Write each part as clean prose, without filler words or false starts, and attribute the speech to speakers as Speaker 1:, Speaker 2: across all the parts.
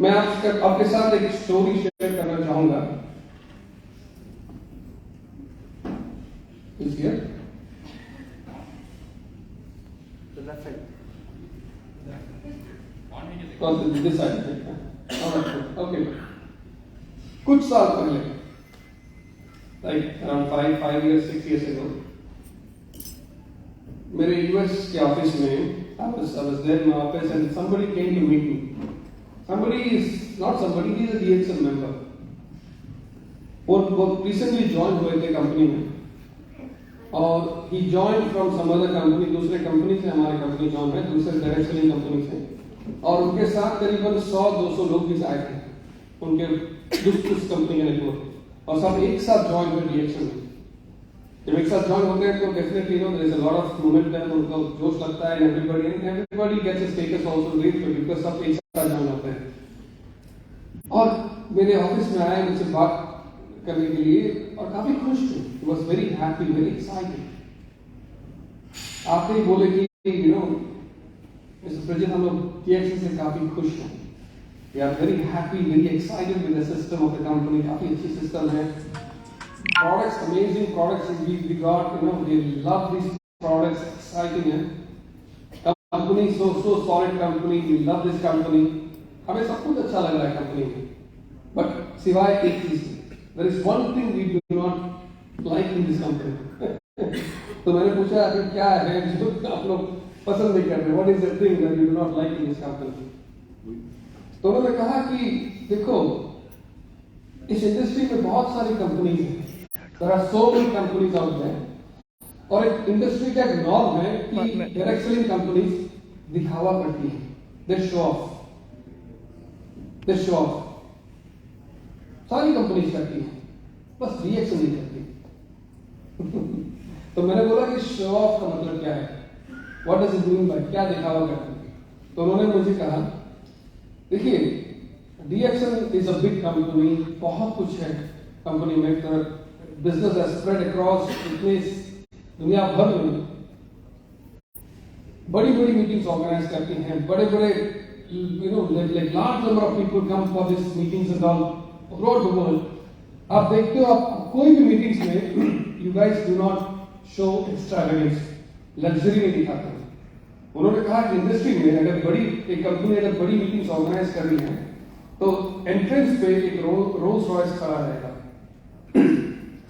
Speaker 1: मैं आपके साथ एक स्टोरी शेयर करना चाहूंगा। ओके, कुछ साल पहले, अराउंड 5 years 6 years ago, मेरे यूएस के ऑफिस में I was there in my office and somebody came to meet me. Somebody is not somebody, he is a DXL member. वो recently joined हुए थे कंपनी में और he joined from some other company, दूसरे company से हमारे company join है, दूसरे डायरेक्ट सेलिंग कंपनी से, और उनके साथ करीबन 100-200 लोग भी आए थे उनके उस कंपनी के नेटवर्क, और सब एक साथ ज्वाइन हुए DXL में। जब एक साथ ज्वाइन होते हैं तो definitely there is a lot of momentum, उनको जोश लगता है, everybody gets a status also great because सब एक साथ ज्वाइन होते हैं। और मेरे ऑफिस में आए मुझसे बात करने के लिए और काफी खुश थे, he was very happy, very excited. आते ही बोले कि मिस्टर प्रजित, हम लोग DXL से काफी खुश हैं, we are very happy, very excited with the system of the company, काफी अच्छी सिस्टम है, products, amazing products we got, they love these products, exciting है, company so solid company, we love this company, हमें सब कुछ अच्छा लग रहा है कंपनी में, but सिवाय एक चीज, there is one thing we do not like in this company। तो मैंने पूछा आखिर क्या है जो आप लोग पसंद नहीं करते, what is the thing that you do not like in this company? तो उन्होंने कहा कि देखो, इस इंडस्ट्री में बहुत सारी कंपनीज हैं, there are so many companies out there, और एक इंडस्ट्री का एक नॉर्म है कि डायरेक्ट सेलिंग कंपनीज दिखावा करती हैं, they show off, सारी कंपनीज करती हैं, बस DXL नहीं करती। तो मैंने बोला कि शो ऑफ का मतलब क्या है, what does it mean by, क्या दिखावा करती है? तो उन्होंने मुझे कहा, देखिए DXL is a big company, बहुत कुछ है कंपनी में, बिजनेस है स्प्रेड अक्रॉस इतने दुनिया भर में, बड़ी बड़ी मीटिंग्स ऑर्गेनाइज करती हैं, बड़े बड़े large number of people come for this meetings and all across the world. आप देखते हो, आप कोई भी मीटिंग्स में you guys do not show extravagance, luxury नहीं दिखाते। उन्होंने कहा कि इंडस्ट्री में अगर बड़ी एक कंपनी अगर बड़ी मीटिंग्स ऑर्गेनाइज कर रही है तो एंट्रेंस पे एक रोल्स रॉयस खड़ा रहेगा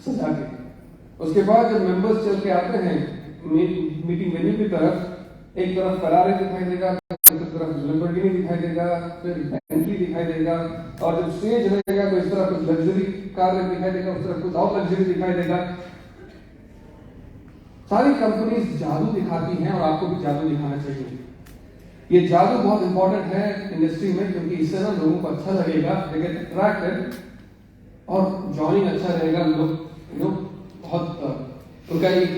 Speaker 1: सजा के, उसके बाद जब मेंबर्स चल के आते हैं मीटिंग वेन्यू की तरफ, एक तरफ फरारी दिखाई देगा, दूसरी तरफ लैम्बोर्गिनी दिखाई देगा, फिर बेंटली दिखाई देगा, और जब स्टेज रहेगा तो इस तरफ कुछ लग्जरी कार दिखाई देगा, उस तरफ कुछ और लग्जरी दिखाई देगा। सारी कंपनीज जादू दिखाती हैं और आपको भी जादू दिखाना चाहिए। ये जादू बहुत इंपॉर्टेंट है इंडस्ट्री में, क्योंकि इससे ना लोगों को अच्छा लगेगा, दे गेट अट्रैक्टेड, और जॉइनिंग अच्छा रहेगा, लोग बहुत उनका एक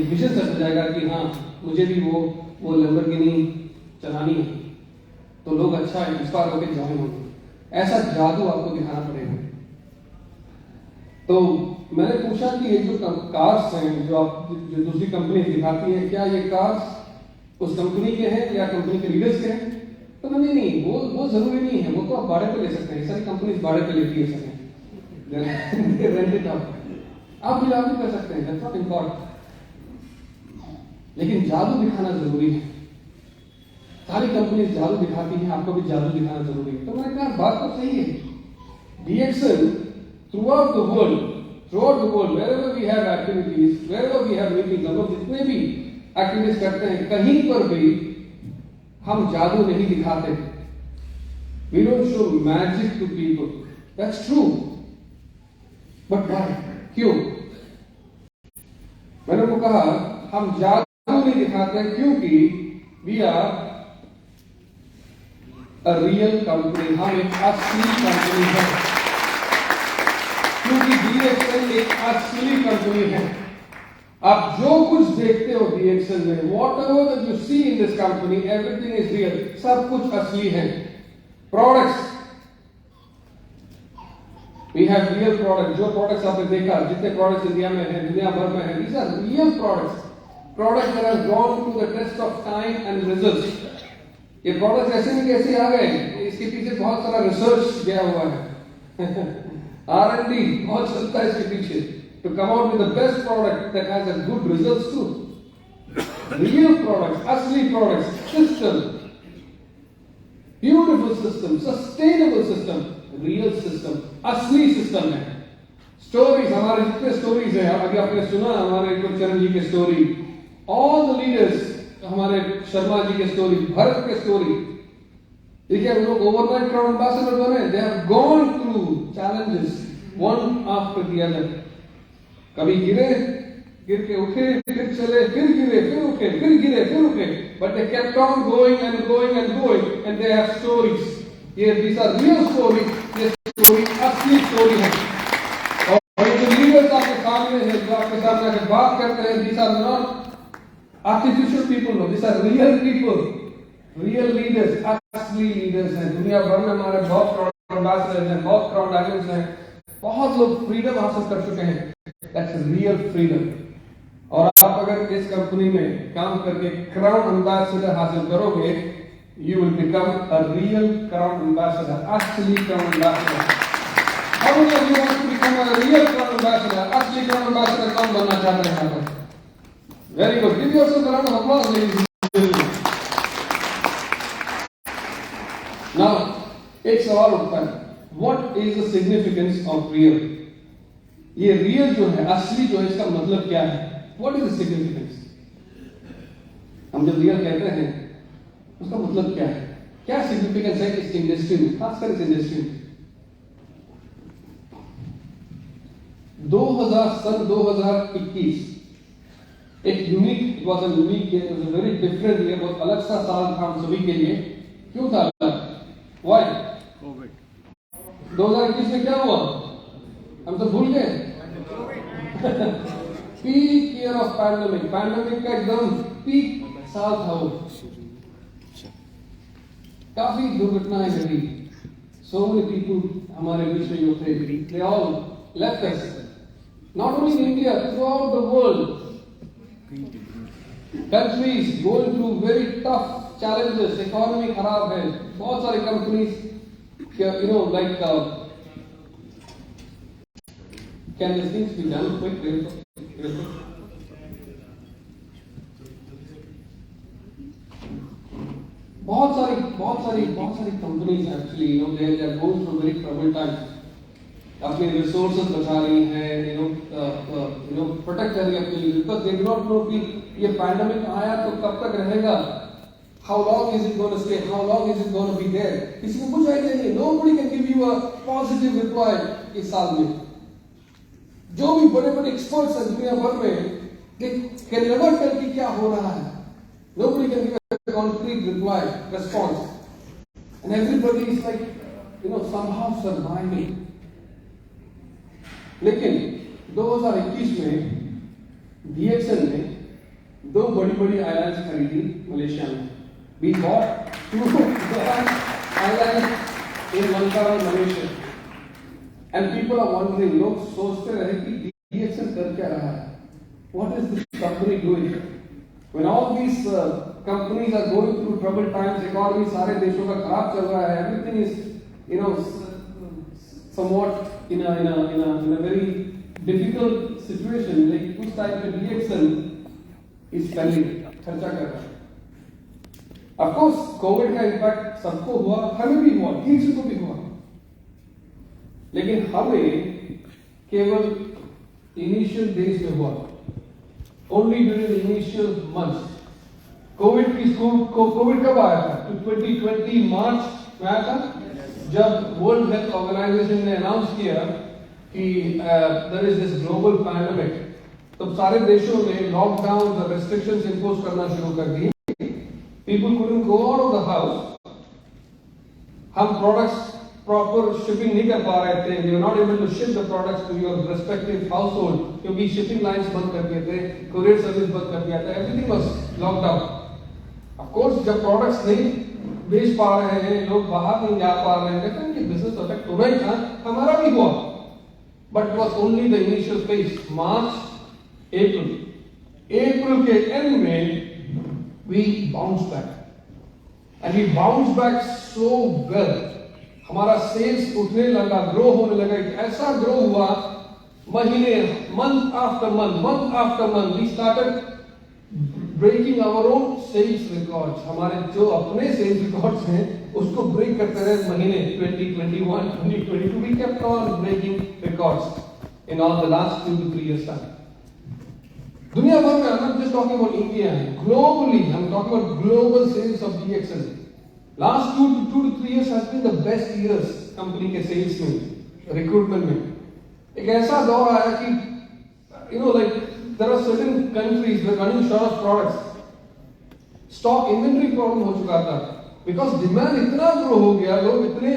Speaker 1: विजन सेट हो जाएगा कि हाँ मुझे भी वो लैम्बोर्गिनी चलानी है, तो लोग अच्छा इंस्पायर होकर ज्वाइन होंगे। ऐसा जादू आपको दिखाना पड़ेगा। तो मैंने पूछा कि ये जो कार्स हैं जो दूसरी कंपनी दिखाती है, क्या ये कार्स उस कंपनी के हैं या कंपनी के लीडर्स के हैं? तो नहीं, वो जरूरी नहीं है, वो तो आप भाड़े पे ले सकते हैं, सारी कंपनी भाड़े पे लेती है सकें, आप भी लागू कर सकते हैं, that's not important, लेकिन जादू दिखाना जरूरी है। सारी कंपनी जादू दिखाती हैं, आपको भी जादू दिखाना जरूरी है। तो मैंने कहा बात तो सही है, DXL throughout the world, wherever we have activities, wherever we have meetings, हम लोग जितने भी एक्टिविटीज करते हैं, कहीं पर भी हम जादू नहीं दिखाते, we don't show magic to people, that's true, but why? क्यों? मैंने उनको कहा हम जादू नहीं दिखाते क्योंकि we are a real company, हम एक असली कंपनी है, क्योंकि DXL एक असली कंपनी है। आप जो कुछ देखते हो DXL में, whatever that you see in this company, everything is real, सब कुछ असली है। Products, we have real products, जो प्रोडक्ट्स आपने देखा, जितने प्रोडक्ट्स इंडिया में हैं, दुनिया भर में हैं, these are real products that have gone to the test of time and results। ये प्रोडक्ट्स ऐसे नहीं कैसे आ गए, इसके पीछे बहुत सारा रिसर्च गया हुआ है R&D बहुत चलता है इसके पीछे to come out with the best product that has a good results too. Real products, asli products, system, beautiful system, sustainable system, real system, asli system है. Stories हमारे जितने stories हैं, अभी आपने सुना हमारे चरण जी के story, all the leaders हमारे शर्मा जी के story, भरत के story. देखिए हम लोग overnight crowd ambassador बने, they have gone through challenges one after the other. कभी गिरे, गिर के उठे, फिर चले, फिर गिरे, फिर उठे, फिर गिरे, फिर उठे, but they kept on going and going and going, and they have stories. ये these are real stories. ये story असली story है. और ये जो leaders आपके सामने हैं, जो आपके सामने आकर बात करते हैं, these are not artificial people, no, these are real people, real leaders, असली leaders हैं. दुनिया भर में हमारे बहुत crowd ambassadors हैं, बहुत crowd agents हैं, बहुत लोग freedom हासिल कर चुके हैं. That's real freedom. और आप अगर इस कंपनी में काम करके क्राउन एम्बेसडर हासिल करोगे, you will become a real crown ambassador, असली crown ambassador. How many of you want to become a real crown ambassador? असली क्राउन एम्बेसडर कौन बनना चाहते हैं यहाँ पर? Very good. Give yourself a round of applause, ladies and gentlemen. Now, एक सवाल उठता है. What is the significance of real? ये रियल जो है, असली जो है, इसका मतलब क्या है? What is the significance? हम जब रियल कहते हैं उसका मतलब क्या है? क्या सिग्निफिकेंस है इस इंडस्ट्री में, खासकर इस इंडस्ट्री में? 2021 एक unique, it was a unique year, it was a very different year, बहुत अलग सा साल था हम सभी के लिए. क्यों था अलग? व्हाई? कोविड. 2021 में क्या हुआ? हम तो भूल गए. Peak year of pandemic, pandemic का एकदम पीक साल था वो. काफी दुर्घटनाएं घटी. सो मेनी पीपल हमारे बीच में जो थे, they all left us, not only in India, throughout the world. Countries going through very tough challenges, economy खराब है, बहुत सारी companies, you know, like can these things be done quick? बहुत सारी companies actually, you know, they are going through very trouble times. अपने resources बचा रही हैं, यू नो, प्रोटेक्ट कर रही है अपने लिए, because they do not know कि ये पैंडेमिक आया तो कब तक रहेगा, how long is it gonna stay, how long is it gonna be there. किसी को कुछ आइडिया नहीं. Nobody can give you a positive reply इस साल में. जो भी बड़े बड़े एक्सपर्ट्स हैं दुनिया भर में, they can never tell कि क्या हो रहा है. Nobody can give a concrete reply, response, and everybody is like, you know, somehow surviving. लेकिन 2021 में DXN ने दो बड़ी आइलैंड्स खरीदी मलेशिया में. We bought 2 islands in Lanka and Malaysia. And people are wondering, लोग सोचते रहे कि DXN कर क्या रहा है? What is this company doing? When all these companies are going through troubled times, economy सारे देशों का खराब चल रहा है, everything is, you know, somewhat in a very difficult situation. Like उस टाइम पे DXN is spending, खर्चा कर रहा है. Of course, कोविड का इम्पैक्ट सबको हुआ, हमें भी हुआ, DXN को भी हुआ. लेकिन हमें केवल इनिशियल डेज में हुआ, only during initial months. Covid कब आया था? 2020 मार्च में आया था, जब वर्ल्ड हेल्थ ऑर्गेनाइजेशन ने अनाउंस किया कि there is this global pandemic. तब सारे देशों ने लॉकडाउन, रेस्ट्रिक्शंस इंपोज करना शुरू कर दी. People couldn't go out of the house. हम प्रोडक्ट्स प्रॉपर शिपिंग नहीं कर पा रहे थे. They were not able to ship the products to your respective household क्योंकि शिपिंग लाइंस बंद कर दिए थे, कुरियर सर्विस बंद कर दिया था. Everything was locked down. Of course जब प्रोडक्ट्स नहीं बेच पा रहे हैं, लोग बाहर नहीं जा पा रहे हैं, तो ये बिजनेस अफेक्ट होना ही था. हमारा भी हुआ, but it was only the initial phase. March, April के एंड में we bounce back. and we bounced back so well. हमारा सेल्स उठने लगा, ग्रो होने लगा, ऐसा ग्रो हुआ महीने, month after month we started breaking our own sales records. हमारे जो अपने sales records हैं उसको ब्रेक करते रहे महीने 2021, 2022. We kept on breaking records in all the last 2 to 3 years time. दुनिया भर में, I'm not just talking about India, globally, I'm talking about global sales of DXL. Last 2 to 3 years has been the best years company के sales में, recruitment में. एक ऐसा दौर आया कि like there are certain countries were running short of products. Stock inventory problem हो चुका था because demand इतना ग्रो हो गया, लोग इतने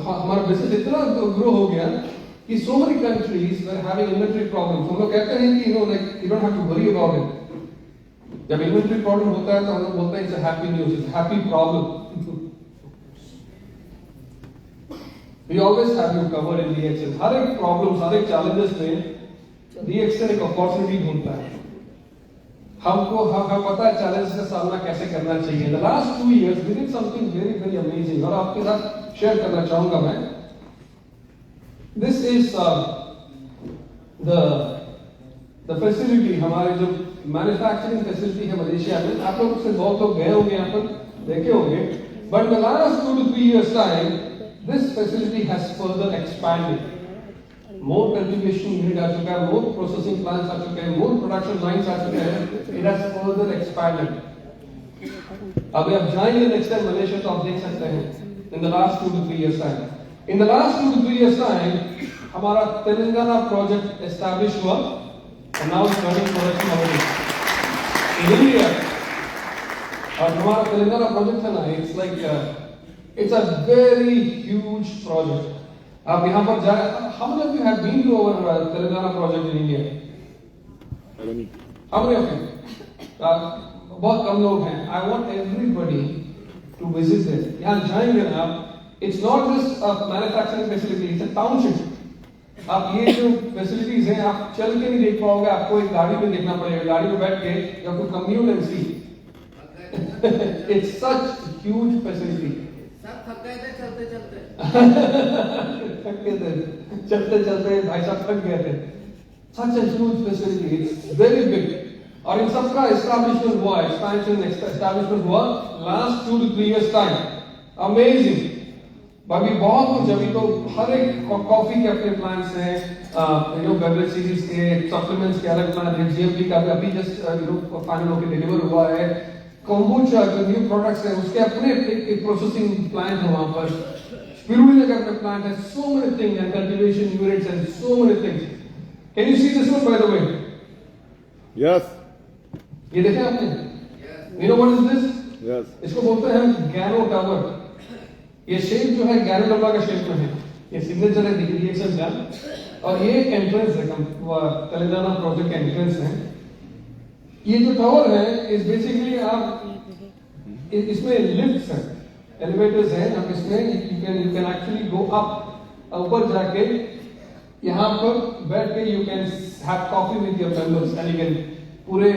Speaker 1: हमारा बिजनेस इतना ग्रो हो गया कि so many countries were having inventory problems. हम लोग कहते हैं कि like you don't have to worry about it. जब inventory problem होता है तो हम लोग बोलते हैं it's a happy news, it's a happy problem. We always have you covered in DXL. हर एक problems, हर एक challenges में DXL एक opportunity ढूंढता है. हमको हमें पता है challenges का सामना कैसे करना चाहिए. The last 2 years we did something very very amazing और आपके साथ share करना चाहूँगा मैं. This is the facility, हमारे जो मैन्युफैक्चरिंग फैसिलिटी है मलेशिया में. आप लोग से बहुत लोग गए होंगे, यहाँ पर देखे होंगे. But the last 2 to 3 years time, this facility has further expanded. More cultivation unit आ चुका है, more processing plants आ चुके हैं, more production lines आ चुके हैं. It has further expanded. अभी आप जाएंगे नेक्स्ट टाइम मलेशिया तो आप देख सकते हैं. In the last 2 to 3 years time. In the last 2 to 3 years time, हमारा तेलंगाना प्रोजेक्ट एस्टैब्लिश हुआ. And now it's running production already in India. और हमारा तेलंगाना प्रोजेक्ट है ना, it's like it's a very huge project. आप यहाँ पर जाए, how many of you have been to our Telangana project in India? How many of you? बहुत कम लोग हैं. I want everybody to visit it. यहाँ जाएंगे ना आप, it's not just a manufacturing facility, it's a township. आप ये जो फैसिलिटीज हैं आप चल के नहीं देख पाओगे, आपको एक गाड़ी में देखना पड़ेगा. गाड़ी में बैठ के you have to commute and see. It's such huge facility.
Speaker 2: सब थक गए थे चलते चलते.
Speaker 1: थक गए थे चलते चलते, भाई साहब थक गए थे. Such a huge facility. It's very big. और इन सबका establishment हुआ, expansion establishment हुआ last 2 to 3 years time. Amazing. बाकी बहुत कुछ. अभी तो हर एक कॉफी के अपने प्लांट्स हैं, बेवरेज सीरीज के, सप्लीमेंट्स के अलग प्लांट हैं. जीएमपी का अभी जस्ट फाइनल होकर डिलीवर हुआ है. कोम्बुचा जो न्यू प्रोडक्ट्स हैं उसके अपने एक प्रोसेसिंग प्लांट है वहां पर. स्पिरुलिना का अपना प्लांट है. So many things and cultivation units and so many things. Can you see this one by the way?
Speaker 3: Yes.
Speaker 1: ये देखें आपने? You know what is this?
Speaker 3: Yes.
Speaker 1: इसको बोलते हैं गैनो टावर. ये शेप जो है गैरोडोला का शेप में है. ये सिग्नेचर है DXL का. और ये एंट्रेंस है तेलंगाना प्रोजेक्ट का एंट्रेंस है. ये जो टावर है इस बेसिकली आप इसमें लिफ्ट्स हैं, एलिवेटर्स हैं. आप इसमें you can actually go up. ऊपर जाके यहाँ पर बैठ के you can have coffee with your members and you can पूरे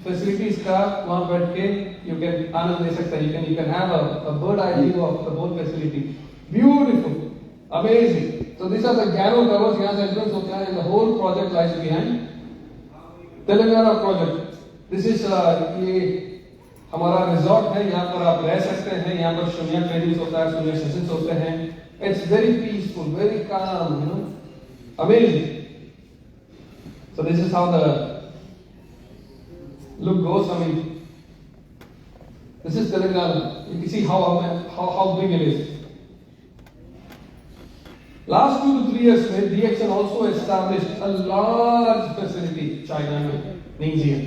Speaker 1: फैसिलिटीज का वहां बैठ के यू कैन आनंद ले सकते हैं. You can have a bird eye view of the whole facility. Beautiful, amazing. So these are the Gano towers. यहाँ से entrance होता है. The whole project lies behind Telangana project. This is ये हमारा resort है. यहाँ पर आप रह सकते हैं. यहाँ पर शून्य ट्रेनिंग होता है, शून्य सेशंस होते हैं. It's very peaceful, very calm, amazing. So this is how the look goes. I mean, this is Telangana. You can see how big it is. Last 2 to 3 years में DXL also established a large facility China में, Ningxia.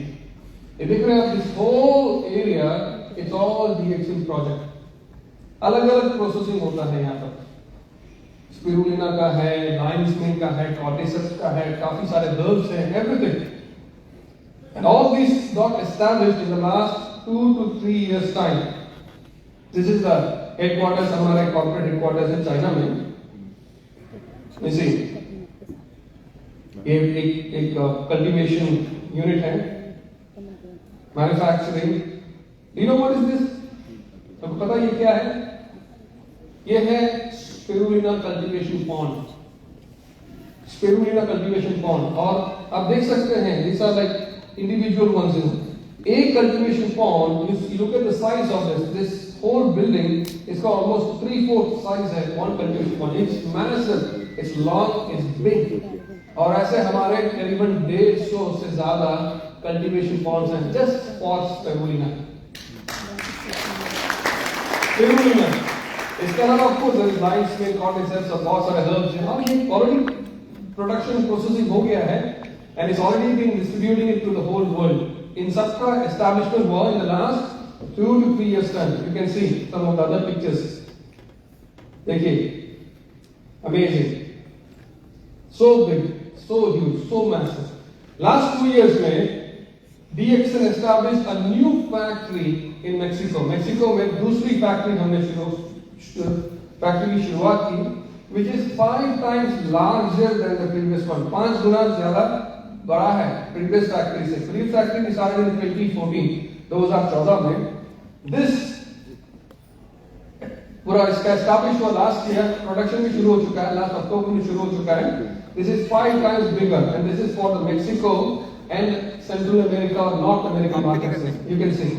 Speaker 1: ये देख रहे हैं आप, this whole area, it's all DXL project. अलग-अलग processing होता है यहाँ पर. स्पिरुलिना का है, लाइन्स मिल का है, कॉर्टिसस का है, काफी सारे हर्ब्स हैं, everything. And all these got established in the last 2 to 3 years time. This is the headquarters, हमारे corporate headquarters है चाइना में. You see, ये एक कल्टीवेशन यूनिट है. Manufacturing. You know what is this? आपको पता ये क्या है? ये है spirulina cultivation pond. Spirulina cultivation pond. और आप देख सकते हैं these are like individual ones. एक cultivation pond, you look at the size of this whole building is got almost 3/4 size है one cultivation pond. It's massive, it's long, it's big. और ऐसे हमारे करीबन 150 से ज्यादा कल्टीवेशन पॉन्ड्स हैं just for spirulina. Spirulina. इसके अलावा of course there is lion's mane, cordyceps और बहुत सारे herbs हैं. और ये ऑलरेडी प्रोडक्शन प्रोसेसिंग हो गया है and it's already been distributing it to the whole world. In सबका establishment हुआ in the last 2 to 3 years time. You can see some of the other pictures. देखिए, amazing, so big, so huge, so massive. Last 2 years में DXN established a new factory in Mexico. Mexico में दूसरी factory हमने factory की शुरुआत की, which is 5 times larger than the previous one. 5 गुना ज्यादा बड़ा है previous factory से. Previous factory started in 2014, 2014 में. This पूरा इसका establish हुआ last year, production भी शुरू हो चुका है, last अक्टूबर में शुरू हो चुका है. This is 5 times bigger and this is for the Mexico and Central America or North America markets. You can see.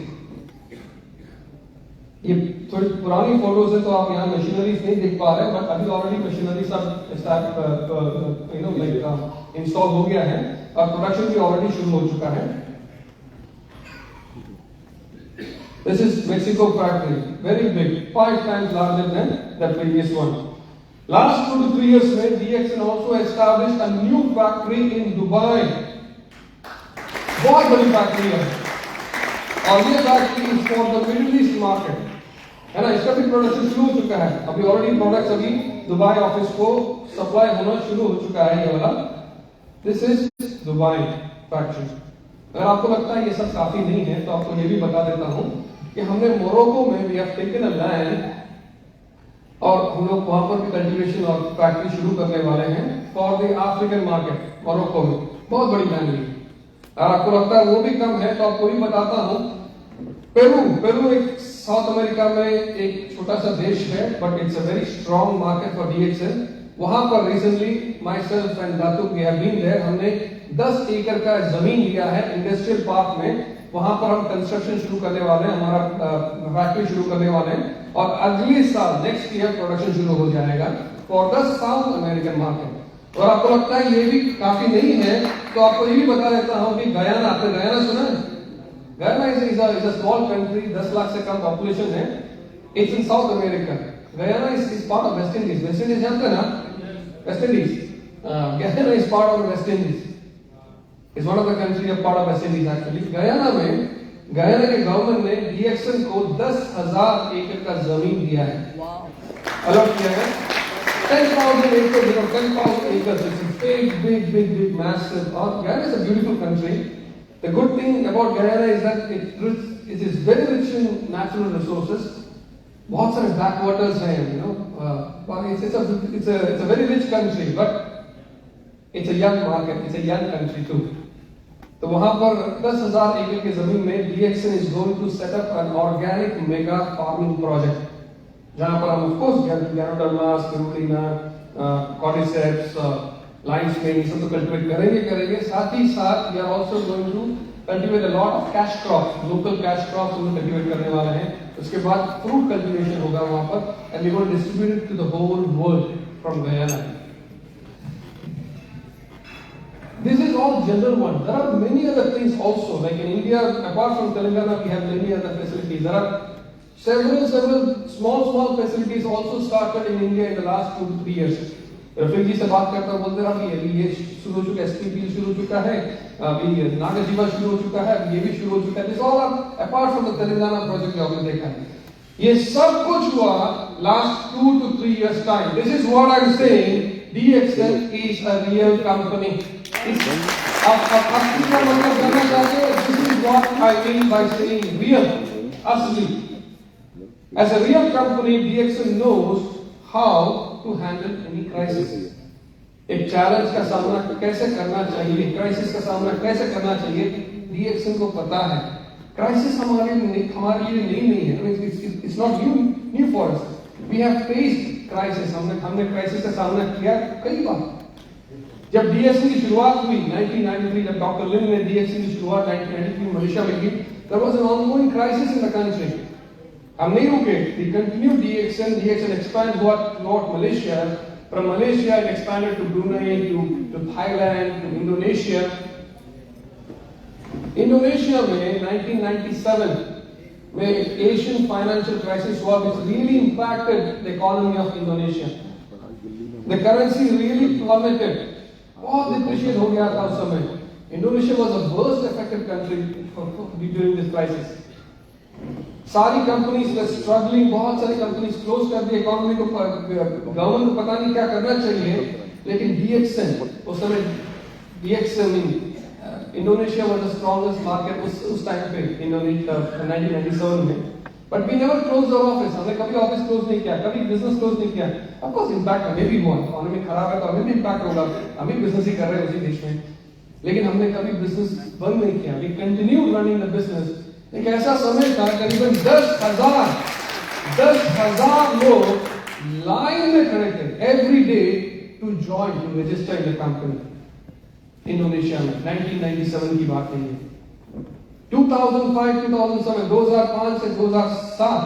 Speaker 1: ये थोड़ी पुरानी फोटोज है तो आप यहाँ मशीनरीज नहीं देख पा रहे हैं, बट अभी ऑलरेडी मशीनरी सब इंस्टॉल हो गया है और प्रोडक्शन भी ऑलरेडी शुरू हो चुका है. This is Mexico factory, very big, 5 times larger than the previous one. Last 2 to 3 years में DXN also established a new factory in Dubai. बहुत बड़ी फैक्ट्री है और ये factory is for the Middle East market. है ना, इसका भी प्रोडक्शन शुरू हो चुका है. अभी ऑलरेडी प्रोडक्ट्स अभी दुबई ऑफिस को सप्लाई होना शुरू हो चुका है ये वाला. This is Dubai factory. अगर आपको लगता है ये सब काफी नहीं है तो आपको ये भी बता देता हूं कि हमने मोरक्को में we have taken a land और हम लोग वहां पर भी कल्टीवेशन और फैक्ट्री शुरू करने वाले हैं for the African market. Morocco में बहुत बड़ी लैंड है. अगर आपको लगता है वो भी कम है तो आपको भी बताता हूं. पेरू एक साउथ अमेरिका में एक छोटा सा देश है, but it's a very strong market for DXN. वहां पर रिसेंटली माई सेल्फ एंड दातु वी हैव बीन देयर. हमने 10 एकड़ का जमीन लिया है इंडस्ट्रियल पार्क में. वहां पर हम कंस्ट्रक्शन शुरू करने वाले हैं, हमारा फैक्ट्री शुरू करने वाले हैं और अगले साल नेक्स्ट ईयर प्रोडक्शन शुरू हो जाएगा for the south American market. और आपको लगता है ये भी काफी नहीं है तो आपको ये भी बता देता हूं कि गयाना, आपने गयाना सुना है? Guyana is a small country, 10 lakh से कम पॉपुलेशन है. It's in South America. Guyana is part of West Indies. West Indies जानते हैं ना? West Indies. Guyana is part of West Indies. It's one of the country of part of West Indies actually. Guyana में Guyana के government ने DXN को 10,000 एकड़ का जमीन दिया है. अलॉट किया है. 10,000 acres, 10,000 acres. It's big, massive. Guyana is a beautiful country. The good thing about Guyana is that it is very rich in natural resources. बहुत सारे backwaters हैं, you know. It's a very rich country, but it's a young market. It's a young country too. तो वहाँ पर 10,000 एकड़ की जमीन में DXN is going to set up an organic mega farming project. जहाँ पर हम of course Ganoderma, Spirulina, Cordyceps, lion's mane ये सब तो कल्टिवेट करेंगे. साथ ही साथ we are also going to cultivate a lot of cash crops, local cash crops हम कल्टिवेट करने वाले हैं. उसके बाद फ्रूट कल्टिवेशन होगा वहाँ पर and we will distribute it to the whole world from Guyana. This is all general one. There are many other things also, like in India, apart from Telangana, we have many other facilities. There are several small facilities also started in India in the last 2 to 3 years. Rafiq जी से बात करता हूँ, बोलते रहा कि अभी ये शुरू हो चुका है, SPP शुरू हो चुका है, अभी नागाजीवा शुरू हो चुका है, ये भी शुरू हो चुका है. This all are apart from the Telangana project जो आपने देखा है. ये सब कुछ हुआ last 2 to 3 years time. This is what I am saying. DXN is a real company. आप इसका मतलब जानना चाहते हो? This is what I mean by saying real, असली. As a real company, DXN knows how to handle any crisis. एक challenge का सामना कैसे करना चाहिए, क्राइसिस का सामना कैसे करना चाहिए, DXN को पता है. क्राइसिस हमारे लिए नहीं है, it's not new for us. We have faced crisis, हमने क्राइसिस का सामना किया कई बार। जब डीएक्सन की शुरुआत हुई 1993, जब डॉक्टर लिन ने डीएक्सन की शुरुआत 1993 मलेशिया में की, there was an ongoing crisis in the country. हम नहीं रुके, we continued DXN expanded throughout Malaysia. From Malaysia it expanded to Brunei, to Thailand, to Indonesia. Indonesia में 1997 में एशियन फाइनेंशियल क्राइसिस हुआ, which really impacted the economy of Indonesia. The currency really plummeted. बहुत depreciate हो गया था उस समय। Indonesia was the worst affected country during this crisis. सारी कंपनीज वे स्ट्रगलिंग, बहुत सारी कंपनीज क्लोज कर दी, इकोनॉमी को गवर्नमेंट को पता नहीं क्या करना चाहिए, लेकिन डीएक्सन उस समय Indonesia was the strongest market उस टाइम पे, इंडोनेशिया 1997 में। But we never close our office, हमने कभी ऑफिस क्लोज नहीं किया, कभी बिजनेस क्लोज नहीं किया। ऑफ कोर्स इंपैक्ट हमें भी हुआ, इकोनॉमी खराब है तो हमें भी इंपैक्ट होगा, हम भी बिजनेस ही कर रहे हैं उसी देश में, लेकिन हमने कभी बिजनेस बंद नहीं किया। We continue running the business. एक ऐसा समय था करीबन 10,000 लोग लाइन में खड़े थे every day to join, to register in the company. Indonesia में 1997 की बात नहीं है। 2005, 2007, 2005 से 2007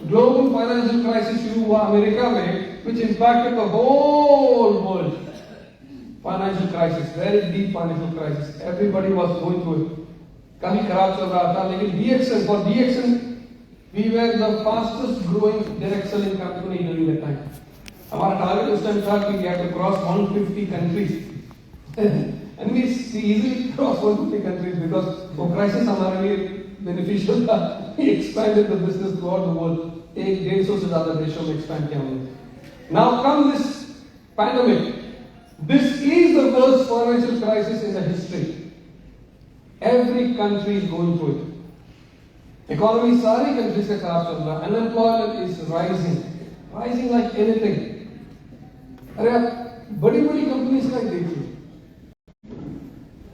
Speaker 1: ग्लोबल फाइनेंशियल क्राइसिस शुरू हुआ अमेरिका में, which impacted the whole world. Financial crisis, very deep financial crisis. Everybody was going through it. काफी खराब चल रहा था, लेकिन for DXN, we were the fastest growing direct selling company during that time. हमारा टारगेट उस time था कि we had to cross 150 countries. And we easily crossed 150 countries because वो crisis हमारे लिए beneficial था. We expanded the business throughout the world. 150 से ज़्यादा देशों में expand किया हमने। Now come this pandemic. This is the worst financial crisis in the history. Every country is going through it. Economy सारी countries का खराब चल रहा है. Unemployment is rising like anything. अरे आप बड़ी कंपनीज का देखिए,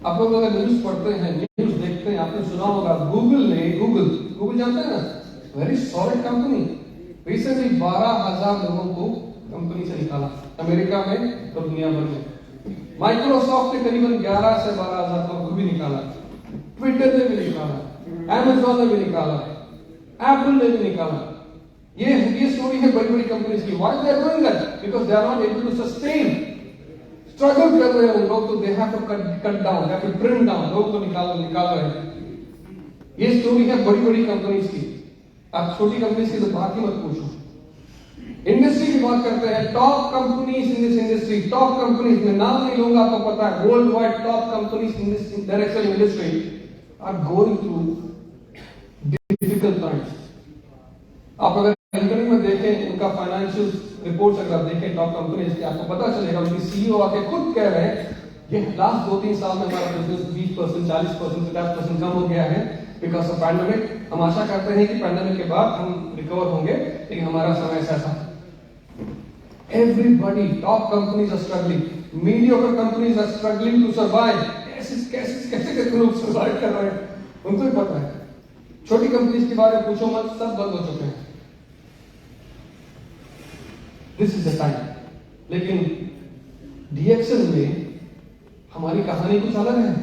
Speaker 1: आप लोग अगर न्यूज पढ़ते हैं, न्यूज देखते हैं, आपने सुना होगा गूगल जानते हैं ना, वेरी सॉलिड कंपनी, रिसेंटली 12,000 लोगों को कंपनी से निकाला अमेरिका में और दुनिया भर में। माइक्रोसॉफ्ट ने करीबन 11 से 12,000 लोगों को भी निकाला, ट्विटर ने भी निकाला, Amazon ने भी निकाला, एप्पल ने भी निकाला। ये स्टोरी है बड़ी कंपनीज की। Why they are doing that? Because they are not able to sustain. Struggle कर रहे हैं उन लोग, तो they have to cut down, have to trim down, लोग को निकाल रहे हैं। ये स्टोरी है बड़ी कंपनीज की। आप छोटी कंपनीज की तो बात ही मत पूछो। इंडस्ट्री की बात करते हैं, top companies in this industry, top companies में नाम नहीं लूंगा, आपको पता है, world wide top companies in this direct selling industry are going through difficult times. आप अगर इंटरनेट में देखें उनका फाइनेंशियल रिपोर्ट्स अगर आप देखें टॉप कंपनीज के, आपको पता चलेगा उनकी सीईओ आके खुद कह रहे हैं ये लास्ट 2-3 साल में हमारा बिजनेस 20%, 40%, 50% कम हो गया है बिकॉज ऑफ पैंडेमिक। हम आशा करते हैं कि पैंडेमिक के बाद हम रिकवर होंगे, लेकिन हमारा समय ऐसा था। Everybody, top companies are struggling, mediocre companies are struggling to survive. कैसे लोग survive कर रहे हैं उनको ही पता है। छोटी कंपनीज के बारे में पूछो मत, सब बंद हो चुके हैं। This is the time. लेकिन DXN में हमारी कहानी कुछ अलग है।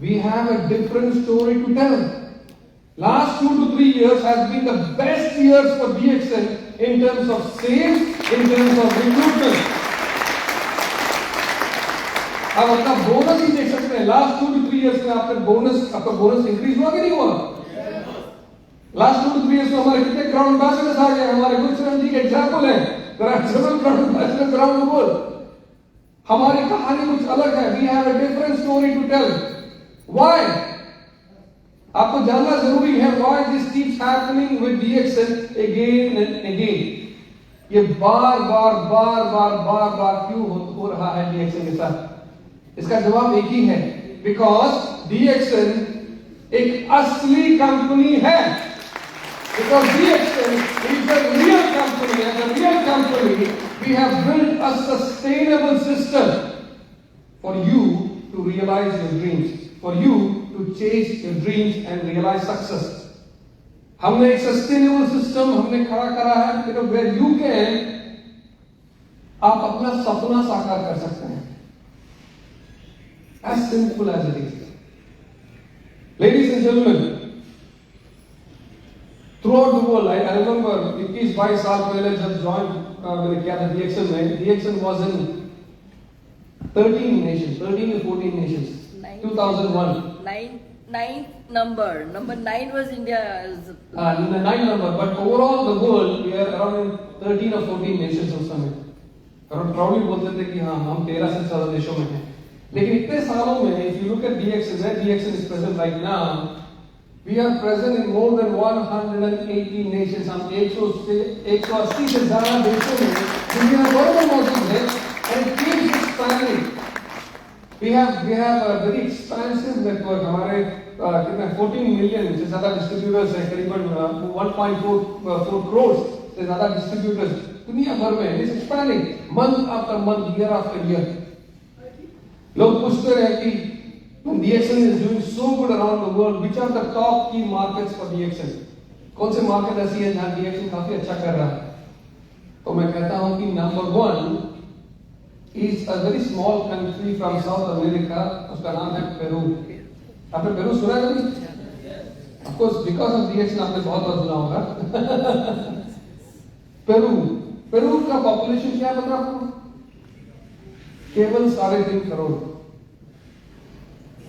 Speaker 1: We have a different story to tell. Last 2 to 3 years has been the best years for DXN in terms of sales, in terms of recruitment. आप अपना बोनस ही देख सकते हैं। लास्ट 2 to 3 years में आपका बोनस इंक्रीज हुआ कि नहीं हुआ? लास्ट 2 to 3 years में हमारे कितने क्राउन एम्बेसडर्स आ गए, हमारे गुलशन जी के एग्जाम्पल है। There are several crown ambassadors around the world. हमारी कहानी कुछ अलग है। We have a different story to tell. Why? आपको जानना जरूरी है why this keeps happening with DXN again and again. ये बार बार क्यों हो रहा है DXN के साथ? इसका जवाब एक ही है, because DXN एक असली कंपनी है। Because DXN is a real company. As a real company, we have built a sustainable system for you to realize your dreams, for you to to chase your dreams and realize success. हमने एक sustainable system हमने खड़ा करा है, where you can आप अपना सपना साकार कर सकते हैं. As simple as it is. Ladies and gentlemen, throughout the world, I remember 21-22 साल पहले जब ज्वाइन मैंने किया था DXN में, DXN was in 13 nations, 13 to 14 nations. 2001.
Speaker 4: Ninth number 9 was India's.
Speaker 1: The 9 number, but overall the world we are around 13 or 14 nations उस समय. और proudly बोलते थे कि हाँ हम 13 से ज्यादा देशों में हैं. लेकिन इतने सालों में, if you look at DXN, where DXN is present right now, we are present in more than 180 nations. हम 180 से ज्यादा देशों में दुनिया भर में मौजूद हैं, and it keeps expanding. We have a very expansive network. हमारे कितने 14 मिलियन से ज़्यादा डिस्ट्रीब्यूटर्स हैं, करीबन 1.4 करोड़ से ज़्यादा डिस्ट्रीब्यूटर्स दुनिया भर में. It's expanding month after month, year after year. लोग पूछते हैं कि DXN is doing so good around the world. Which are the top key markets for DXN? कौन से मार्केट ऐसी है जहाँ DXN काफी अच्छा कर रहा है? तो मैं कहता हूँ कि number 1 is a very small country from South America. उसका नाम है पेरू. आपने पेरू सुना है कभी? Of course, because of DXN आपने बहुत सुना होगा. पेरू का पॉपुलेशन क्या है पता आपको? केवल 3.5 करोड़.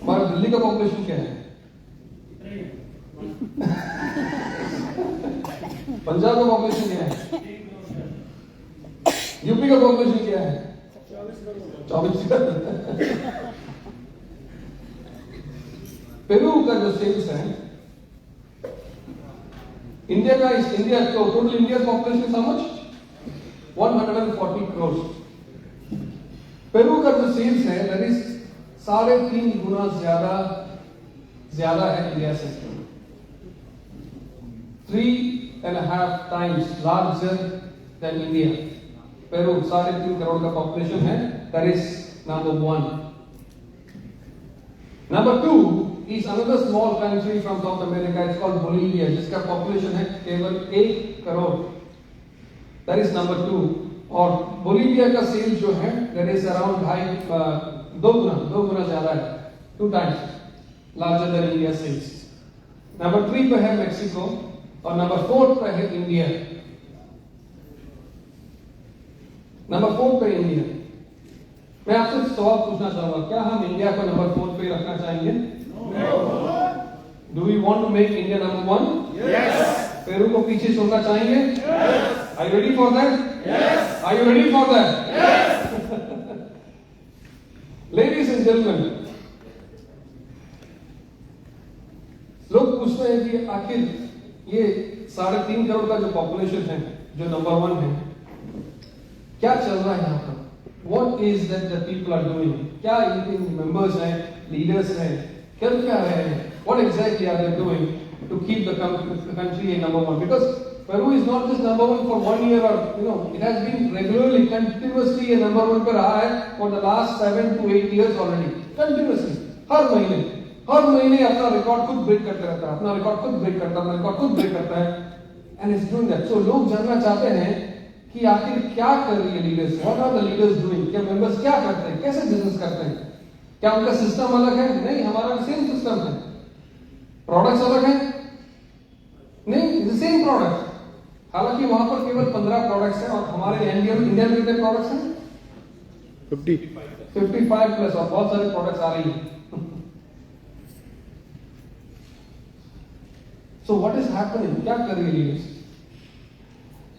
Speaker 1: हमारे दिल्ली का पॉपुलेशन क्या है? पंजाब का पॉपुलेशन क्या है? यूपी का पॉपुलेशन क्या है? 24 करोड़. पेरू का जो सेल्स है, इंडिया तो total India population how much? 140 crore. Peru का जो सेल्स है दैट इज 3.5 गुना ज्यादा है इंडिया से. 3.5 times larger than India. Peru 3.5 crore का पॉपुलेशन है. That is number 1. Number 2 is another small country from South America. It's called Bolivia, जिसका पॉपुलेशन है केवल 1 करोड़. That is number 2. और बोलीविया का सेल जो है that is around 2 गुना ज्यादा है. 2 times larger than India sales. Number 3 पे है मेक्सिको और नंबर 4 पे है इंडिया. नंबर 4 पे इंडिया. मैं आपसे सवाल पूछना चाहूंगा, क्या हम इंडिया को नंबर 4 पे रखना चाहेंगे? Do we want to make India number 1?
Speaker 2: Yes.
Speaker 1: Peru को पीछे छोड़ना चाहेंगे?
Speaker 2: Yes.
Speaker 1: Are you ready for that?
Speaker 2: Yes.
Speaker 1: Are you ready for that?
Speaker 2: Yes.
Speaker 1: Ladies and gentlemen, लोग पूछते हैं कि आखिर ये 3.5 करोड़ का जो पॉपुलेशन है, जो नंबर 1 है, क्या चल रहा है यहाँ पर? What is that the people are doing? क्या इनके मेंबर्स हैं, लीडर्स हैं, क्या रहे हैं? What exactly are they doing to keep the country in number 1? Because Peru is not just number 1 for 1 year or it has been regularly, continuously a number 1 पे रहा है for the last 7 to 8 years already. Continuously, हर महीने अपना record खुद break करता है, and it's doing that. So लोग जानना चाहते हैं कि आखिर क्या कर रही है leaders? What are the leaders doing? क्या मेंबर्स क्या करते हैं, कैसे बिजनेस करते हैं? क्या उनका सिस्टम अलग है? नहीं, हमारा सेम सिस्टम है. प्रोडक्ट्स अलग है? नहीं, सेम प्रोडक्ट. हालांकि वहां पर केवल 15 प्रोडक्ट्स हैं और हमारे इंडिया में कितने प्रोडक्ट्स हैं? 55 प्लस, और बहुत सारे प्रोडक्ट्स आ रही हैं. So what is happening? क्या कर रही है लीडर्स?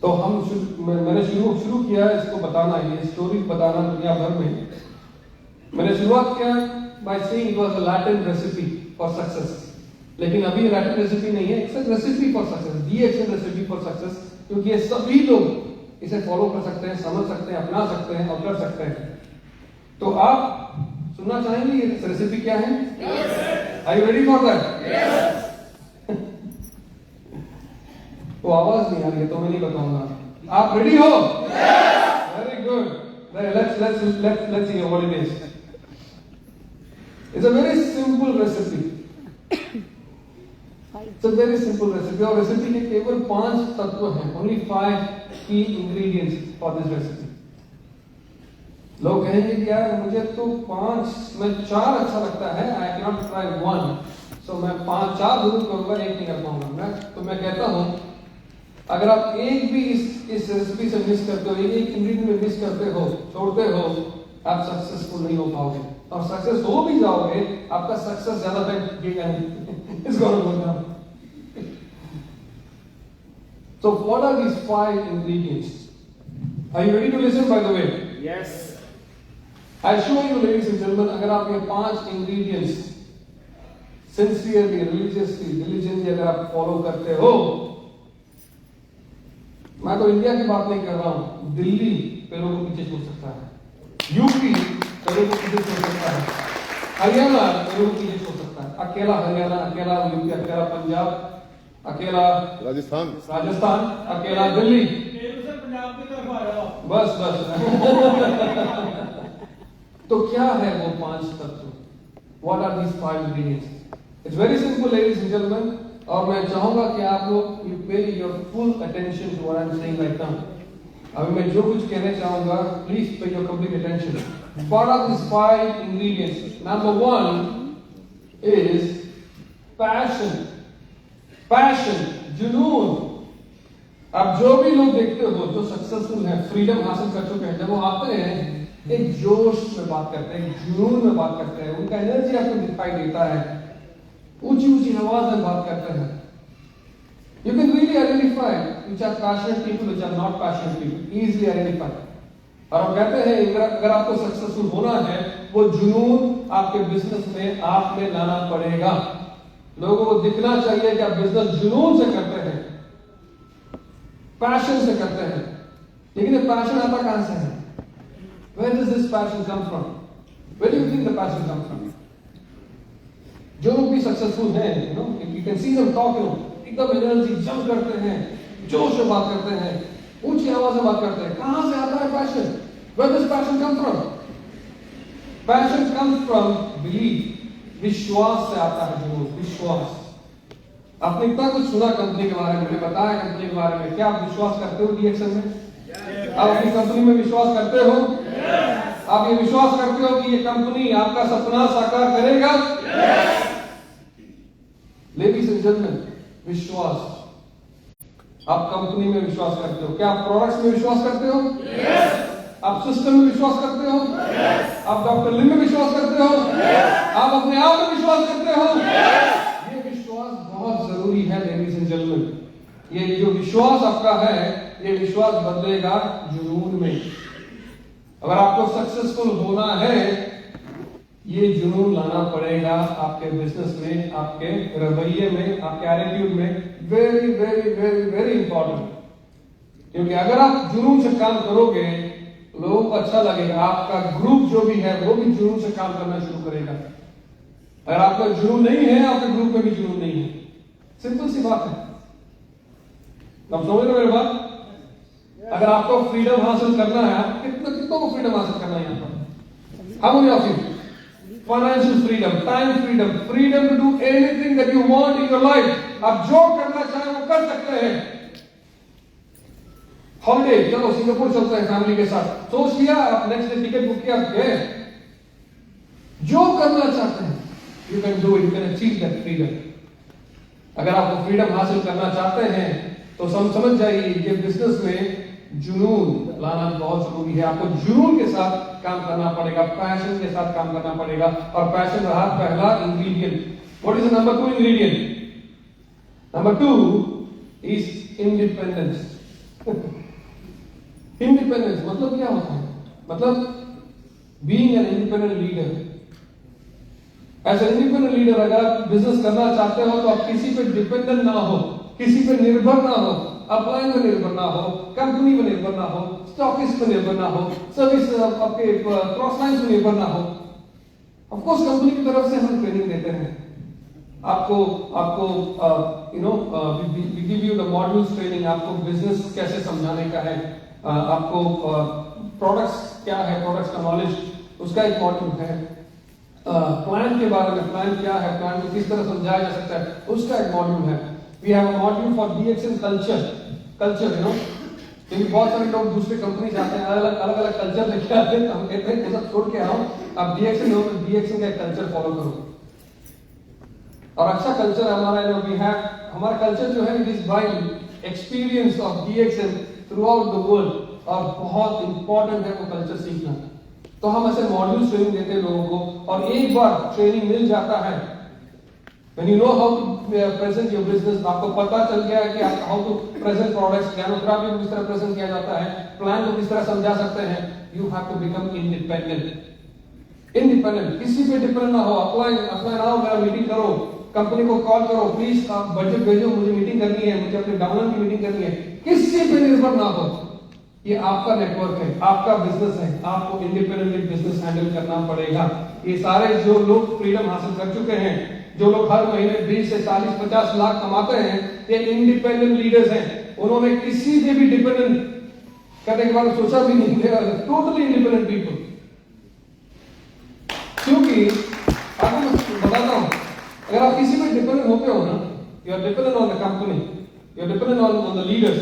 Speaker 1: तो मैंने शुरू किया इसको बताना, ये स्टोरी बताना दुनिया भर में. मैंने शुरुआत किया by saying it was a Latin recipe for success. लेकिन अभी लैटिन रेसिपी नहीं है, it's a recipe for success, DXN recipe for success. क्योंकि ये सभी लोग इसे फॉलो कर सकते हैं, समझ सकते हैं, अपना सकते हैं और कर सकते हैं. तो आप सुनना चाहेंगे ये रेसिपी क्या है? Are you ready for that? वो आवाज नहीं आ रही है तो मैं नहीं बताऊंगा. आप रेडी हो? Very good. Let's see what it is. It's a very simple recipe. It's a very simple recipe. और रेसिपी के केवल 5 तत्व हैं. Only 5 key ingredients for this recipe. लोग कहेंगे कि यार मुझे तो 5 में 4 अच्छा लगता है. I cannot try 1. So मैं 4 जरूर करूँगा, 1 नहीं कर पाऊंगा. मैं कहता हूँ अगर आप एक भी इस रेसिपी से मिस करते हो, एक इंग्रेडिएंट में मिस करते हो, छोड़ते हो, आप सक्सेसफुल नहीं हो पाओगे. और सक्सेस हो भी जाओगे, आपका सक्सेस ज्यादा टाइम टिकेगा नहीं. इसको बोलना. So what are these 5 ingredients? Are you ready to listen, by the way?
Speaker 2: Yes.
Speaker 1: I'll show you, ladies and gentlemen, अगर आप ये 5 ingredients sincerely, religiously, diligently अगर आप फॉलो करते हो, मैं तो इंडिया की बात नहीं कर रहा हूं, दिल्ली पैरों को पीछे छोड़ सकता है, यूपी पैरों को पीछे छोड़ सकता है, हरियाणा पैरों को पीछे छोड़ सकता है. अकेला हरियाणा, अकेला यूपी, अकेला पंजाब, अकेला
Speaker 3: राजस्थान,
Speaker 1: अकेला दिल्ली.
Speaker 2: पंजाब की तरफ आ रहा हूं.
Speaker 1: बस. तो क्या है वो 5 तत्व? What are these 5 ingredients? It's very simple, ladies and gentlemen. और मैं चाहूंगा कि आप लोग you pay your full attention to what I'm saying right now. अभी मैं जो कुछ कहने चाहूंगा, please pay your complete attention. What are these 5 ingredients? Number 1 is passion. Passion, जुनून. अब जो भी लोग देखते हो जो सक्सेसफुल है, फ्रीडम हासिल कर चुके हैं, जब वो आते हैं एक जोश में बात करते हैं, एक जुनून में बात करते हैं, उनका एनर्जी आपको दिखाई देता है, ऊंची ऊंची आवाज में बात करते हैं. You can really identify which are passionate people, which are not passionate people. Easily identify. और हम कहते हैं अगर आपको सक्सेसफुल होना है, वो जुनून आपके बिजनेस में आप में लाना पड़ेगा. लोगों को दिखना चाहिए कि आप बिजनेस जुनून से करते हैं, पैशन से करते हैं. लेकिन ये पैशन आता कहां से है? Where does this passion come from? Where do you think the passion comes from? जो लोग भी सक्सेसफुल हैं, you can see them talk, एकदम एनर्जी जंप करते हैं, जोश में बात करते हैं, ऊंची आवाज में बात करते हैं. कहां से आता है passion? Where does passion come from? Passion comes from belief. विश्वास से आता है जुनून. विश्वास. आपने इतना कुछ सुना कंपनी के बारे में, बताया कंपनी के बारे में. क्या आप विश्वास करते हो DXN में? आप अपनी कंपनी में विश्वास करते हो? आप ये विश्वास करते हो कि ये कंपनी आपका सपना साकार करेगा? लेडीज एंड जेंटलमैन, विश्वास. आप कंपनी में विश्वास करते हो? क्या आप प्रोडक्ट्स में विश्वास करते हो? आप सिस्टम में विश्वास करते हो? आप डॉक्टर लिन में विश्वास करते हो? आप अपने आप में विश्वास करते हो? ये विश्वास बहुत जरूरी है लेडीज एंड जेंटलमैन. ये जो विश्वास आपका है, ये विश्वास बदलेगा जुनून में. अगर आपको सक्सेसफुल होना है, ये जुनून लाना पड़ेगा आपके बिजनेस में, आपके रवैये में, आपके एटीट्यूड में. Very very very very important. क्योंकि अगर आप जुनून से काम करोगे, लोगों को अच्छा लगेगा. आपका ग्रुप जो भी है वो भी जुनून से काम करना शुरू करेगा. अगर आपका जुनून नहीं है, आपके ग्रुप में भी जुनून नहीं है. सिंपल सी बात है. आप समझ रहे हो मेरी बात? अगर आपको फ्रीडम हासिल करना है, कितनों को फ्रीडम हासिल करना है? यहाँ पर how many of you? Financial freedom, time freedom, freedom to do anything that you want in your life. आप जो करना चाहें वो कर सकते हैं. हॉलिडे, चलो सिंगापुर चलते हैं फैमिली के साथ. सोच लिया, आप नेक्स्ट डे टिकट बुक किया, गए. जो करना चाहते हैं you can do it. You can achieve that freedom. अगर आप फ्रीडम हासिल करना चाहते हैं तो समझ जाइए, ये बिजनेस में जुनून लाना बहुत जरूरी है. आपको जुनून के साथ काम करना पड़ेगा, पैशन के साथ काम करना पड़ेगा. और पैशन रहा पहला ingredient. What is the number 2 ingredient? Number 2 is independence. Independence मतलब क्या होता है? मतलब being an independent leader. As an independent leader अगर आप बिजनेस करना चाहते हो तो आप किसी पे डिपेंडेंट ना हो, किसी पे निर्भर ना हो, अपलाइन में निर्भर ना हो, कंपनी में निर्भर ना हो, स्टॉकिस्ट पे निर्भर ना हो, सर्विस आपके क्रॉस लाइन पे निर्भर ना हो. ऑफ कोर्स कंपनी की तरफ से हम ट्रेनिंग देते हैं. आपको we give you the modules training. आपको बिजनेस कैसे समझाने का है, आपको प्रोडक्ट्स क्या है, प्रोडक्ट्स का नॉलेज, उसका एक मॉड्यूल है. प्लान के बारे में, प्लान क्या है, प्लान को किस तरह समझाया जा सकता है, उसका एक मॉड्यूल है। We have a module for DXN culture, you know, क्योंकि बहुत सारे लोग दूसरे कंपनी जाते हैं, अलग अलग कल्चर लेके आते हैं, तो हम कहते हैं ये सब छोड़ के आओ, अब DXN हो तो DXN का कल्चर फॉलो करो। और अच्छा कल्चर हमारा है, वी हैव, हमारा कल्चर जो है it is by experience of DXN through out the world, और बहुत इंपॉर्टेंट है वो कल्चर सीखना। तो हम ऐसे मॉड्यूल ट्रेनिंग देते हैं लोगों को, और एक बार ट्रेनिंग मिल जाता है, when you know how to present your business, आपको पता चल गया है कि how to present products, ज्ञानोग्राफी को किस तरह प्रेजेंट किया जाता है, प्लान को किस तरह समझा सकते हैं, you have to become independent, किसी पे डिपेंड ना हो। अपना नाम, मेरा मीटिंग करो, कंपनी को कॉल करो, प्लीज आप बजट भेजो, मुझे मीटिंग करनी है, मुझे अपने डाउनलाइन की मीटिंग करनी है, किसी पे निर्भर ना हो। ये आपका नेटवर्क है, आपका बिजनेस है, आपको इंडिपेंडेंटली बिजनेस हैंडल करना पड़ेगा। ये सारे जो लोग फ्रीडम हासिल कर चुके हैं, जो लोग हर महीने 20 से 40-50 लाख कमाते हैं, ये इंडिपेंडेंट लीडर्स हैं। उन्होंने किसी पे भी डिपेंडेंट करने के बारे में सोचा भी नहीं, टोटली इंडिपेंडेंट पीपल। क्योंकि आपको मैं बताता हूं, अगर आप किसी पे डिपेंडेंट होते हो ना, you are dependent on the company, you are dependent on the leaders.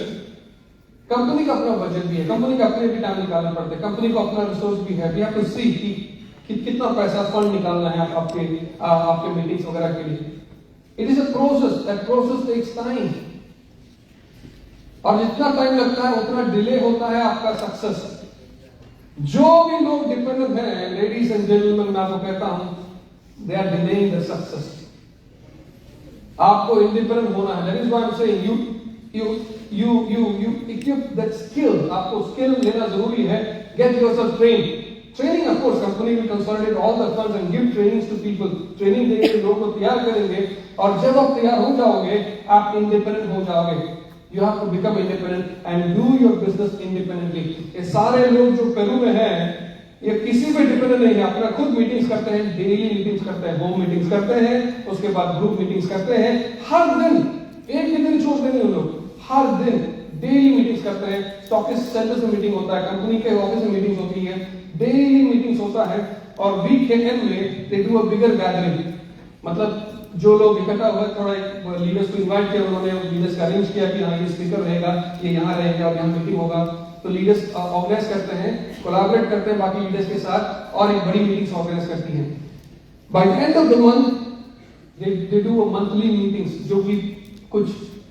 Speaker 1: Company का अपना बजट भी है, कंपनी का अपने भी टाइम निकालना पड़ता है, कंपनी को अपना रिसोर्स भी है, वी हैव टू सी कि कितना पैसा फंड निकालना है आपके मीटिंग्स वगैरह के लिए। It is a process, that process takes time, और जितना टाइम लगता है उतना डिले होता है आपका सक्सेस। जो भी लोग डिपेंडेंट हैं, लेडीज एंड जेंटलमैन, मैं आपको कहता हूं, they are delaying the success. आपको इंडिपेंडेंट होना है, that is why I am saying you equip that skill, आपको स्किल लेना जरूरी है। Get yourself trained. Training, of course, company will consolidate all the funds and give trainings to people. Training देंगे, लोगों को तैयार करेंगे, और जब आप तैयार हो जाओगे, आप इंडिपेंडेंट हो जाओगे। You have to become independent and do your business independently. ये सारे लोग जो पेरू में हैं, ये किसी पे डिपेंडेंट नहीं है, अपना खुद मीटिंग्स करते हैं, डेली मीटिंग्स करते हैं, होम मीटिंग्स करते हैं, उसके बाद ग्रुप मीटिंग्स करते हैं, हर दिन, एक भी दिन छोड़ते नहीं उन लोग, हर दिन डेली मीटिंग्स करते हैं। स्टॉकिस्ट सेंटर्स में मीटिंग होता है, कंपनी के ऑफिस में मीटिंग्स होती है, डेली मीटिंग्स होता है, और वीक के एंड में they do a bigger gathering. मतलब जो लोग इकट्ठा हुए, थोड़ा लीडर्स को इनवाइट किया, उन्होंने लीडर्स का अरेंज किया कि हाँ ये स्पीकर रहेगा, ये यहाँ रहेगा और यहाँ मीटिंग होगा। तो लीडर्स ऑर्गेनाइज करते हैं, कोलैबोरेट करते हैं बाकी लीडर्स के साथ, और एक बड़ी मीटिंग्स ऑर्गेनाइज करती हैं। By the end of the month they do a monthly meetings, जो कि कुछ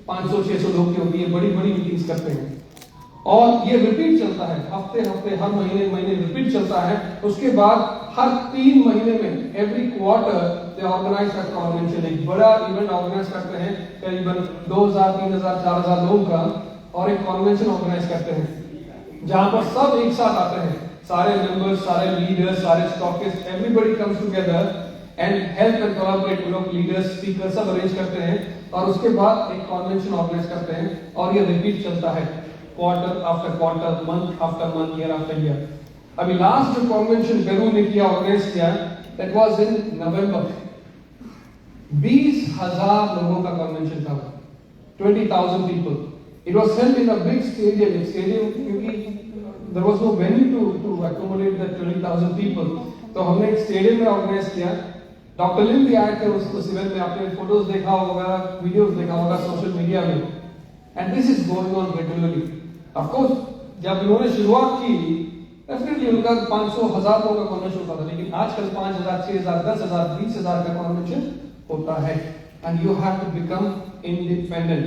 Speaker 1: 500-600 लोग की होती है, बड़ी बड़ी मीटिंग्स करते हैं, और ये रिपीट चलता है, हफ्ते हर महीने रिपीट चलता है। उसके बाद हर 3 महीने में, every quarter, they organise a convention, एक बड़ा इवेंट ऑर्गेनाइज करते हैं, करीबन 2000, 3000, 4000 लोगों का, और एक कन्वेंशन ऑर्गेनाइज करते हैं, जहां पर सब एक साथ आते हैं, सारे मेंबर्स, सारे लीडर्स, सारे stockist, everybody comes together and help and collaborate. लोग लीडर्स, स्पीकर सब अरेंज करते हैं, और उसके बाद एक कन्वेंशन ऑर्गेनाइज करते हैं, और ये रिपीट चलता है, quarter after quarter, month after month, year after year. अभी लास्ट जो कन्वेंशन पेरू ने किया, ऑर्गेनाइज किया, दैट वाज इन नवंबर। 20,000 लोगों का कन्वेंशन था, 20,000 people. It was held in a big stadium, क्योंकि there was no venue to accommodate that 20,000 people, तो हमने एक स्टेडियम में ऑर्गेनाइज किया। डॉक्टर लिम भी आए थे उस इवेंट में, आपने फोटोज देखा होगा, वीडियोस देखा होगा सोशल मीडिया में, and this is going on regularly. Of course जब इन्होंने शुरुआत की, डेफिनेटली उनका 500-1000 लोगों का कन्वेंशन होता था, लेकिन आजकल 5000, 6000, 10,000, 20,000 का कन्वेंशन होता है। And you have to become independent.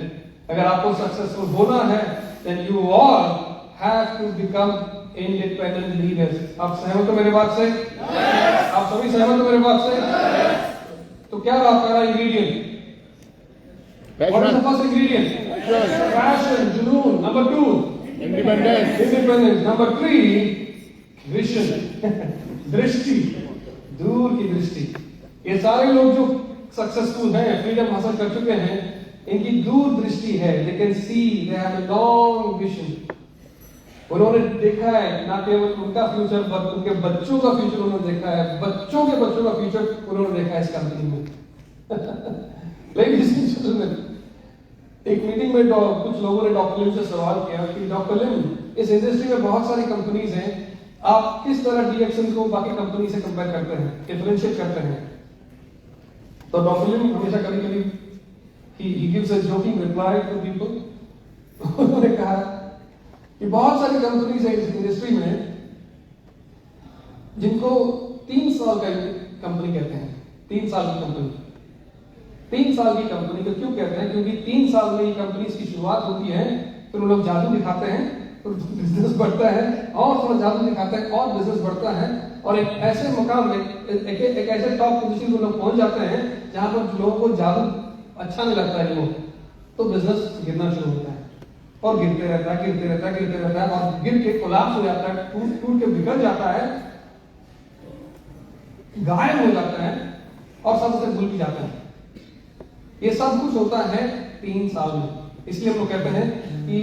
Speaker 1: अगर आपको सक्सेसफुल होना है, then you all have to become independent leaders. आप सहमत हो मेरे बात से? आप सभी सहमत हो मेरे बात से? तो क्या रहा पहला ingredient? What is the first ingredient? Passion, जुनून. Number 2, independence. Number 3, vision, दृष्टि, दूर की दृष्टि। ये सारे लोग जो सक्सेसफुल हैं, फ्रीडम हासिल कर चुके हैं, इनकी दूर दृष्टि है। They can see, they have a long vision. उन्होंने देखा है ना केवल उनका फ्यूचर, बल्कि उनके बच्चों का फ्यूचर उन्होंने देखा है, बच्चों के बच्चों का फ्यूचर उन्होंने देखा है इस कंपनी में। लेकिन एक मीटिंग में कुछ लोगों ने डॉक्टर लिम से सवाल किया कि डॉक्टर लिम, इस इंडस्ट्री में बहुत सारी कंपनीज हैं, आप किस तरह DXN को बाकी कंपनी से कंपेयर करते हैं, डिफरेंशिएट करते हैं? तो डॉक्टर लिन हमेशा कभी कभी he gives a joking reply to people. उन्होंने कहा कि बहुत सारी कंपनीज है इस इंडस्ट्री में जिनको 3 साल का कंपनी कहते हैं। 3 साल की कंपनी, 3 साल की कंपनी को क्यों कहते हैं? क्योंकि 3 साल में ये कंपनी की शुरुआत होती है, फिर वो लोग जादू दिखाते हैं तो बिजनेस बढ़ता है, और थोड़ा जादू दिखाते हैं और बिजनेस बढ़ता है, और एक ऐसे मुकाम में एक ऐसे टॉप पोजीशन पर लोग पहुंच जाते हैं जहां पर लोगों को जादू अच्छा नहीं लगता है, लोग तो बिजनेस गिरना शुरू होता है और गिरते रहता है और गिर के कोलैप्स हो जाता है, टूट के बिगड़ जाता है, गायब हो जाता है और सबसे भूल भी जाता है। ये सब कुछ होता है 3 साल में। इसलिए हम लोग कहते हैं कि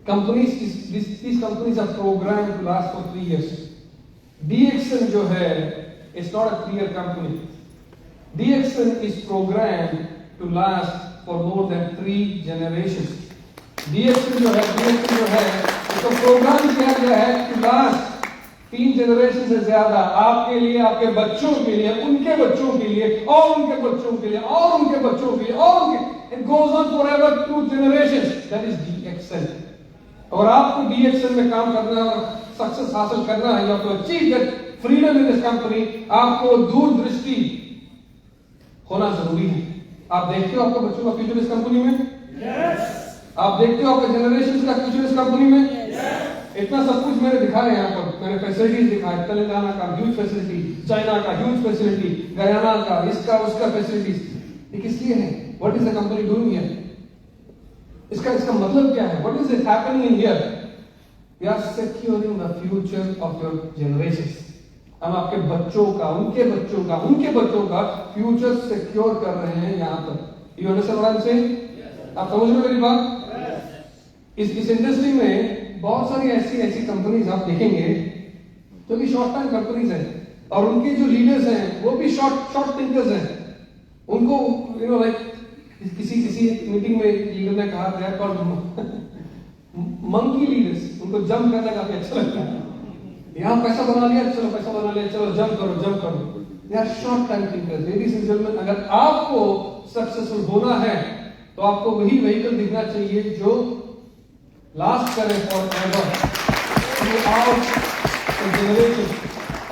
Speaker 1: companies these companies are programmed to last for 3 years. DXN जो है it's not a 3-year company. DXN is programmed to last for more than 3 generations. DXN जो है इसको प्रोग्राम किया गया है to last 3 जनरेशन से ज्यादा, आपके लिए, आपके बच्चों के लिए, उनके बच्चों के लिए, और उनके बच्चों के लिए, और उनके बच्चों के लिए, और उनके, it goes on forever 2 generations. That is DXN. और आपको DXN में काम करना है और सक्सेस हासिल करना है, या तो achieve that freedom in this company, आपको दूरदृष्टि होना जरूरी है। आप देखते हो आपके बच्चों का फ्यूचर इस कंपनी में? yes. आप देखते हो आपके जनरेशन का फ्यूचर इस कंपनी में? yes. इतना सब कुछ मैंने दिखाया यहाँ पर, मैंने फैसिलिटीज दिखाया, तेलंगाना का ह्यूज फैसिलिटी, चाइना का ह्यूज फैसिलिटी, गयाना का, इसका उसका फैसिलिटीज, ये किस लिए है? What is the company doing here? इसका मतलब क्या है? What is it happening in here? We are securing the future of your generations. हम आपके बच्चों का, उनके बच्चों का फ्यूचर सिक्योर कर रहे हैं यहाँ पर। You understand what I am saying? आप समझ रहे हो मेरी बात? इस इंडस्ट्री में बहुत सारी ऐसी कंपनीज आप देखेंगे जो कि शॉर्ट टाइम कंपनीज हैं, और उनके जो लीडर्स हैं वो भी शॉर्ट थिंकर्स हैं। उनको लाइक किसी मीटिंग में लीडर ने कहा they are called monkey leaders. उनको जंप करना काफी अच्छा लगता है। यहाँ पैसा बना लिया, चलो जंप करो। They are short time thinkers. Ladies and gentleman, अगर आपको सक्सेसफुल होना है तो आपको वही व्हीकल दिखना चाहिए जो लास्ट करे फॉर एवर, जनरेशन,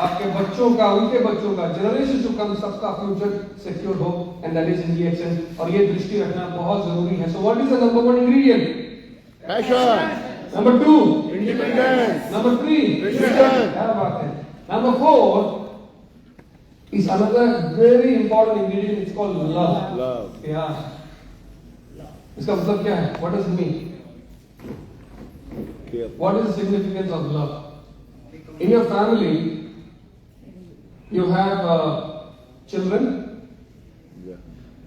Speaker 1: आपके बच्चों का, उनके बच्चों का, जनरेशन जो कम, सबका फ्यूचर सिक्योर हो, and that is in DXN। और ये दृष्टि रखना बहुत जरूरी है। So what is the number 1 ingredient?
Speaker 3: Passion.
Speaker 1: Number 2,
Speaker 3: Independence.
Speaker 1: Number 3,
Speaker 3: Vision.
Speaker 1: क्या बात है? Number 4 is another very important ingredient. It's called love.
Speaker 3: Love.
Speaker 1: प्यार। इसका मतलब क्या है? What does it mean?
Speaker 3: Care.
Speaker 1: What is the significance of love? In your family, you have children.
Speaker 3: Yeah.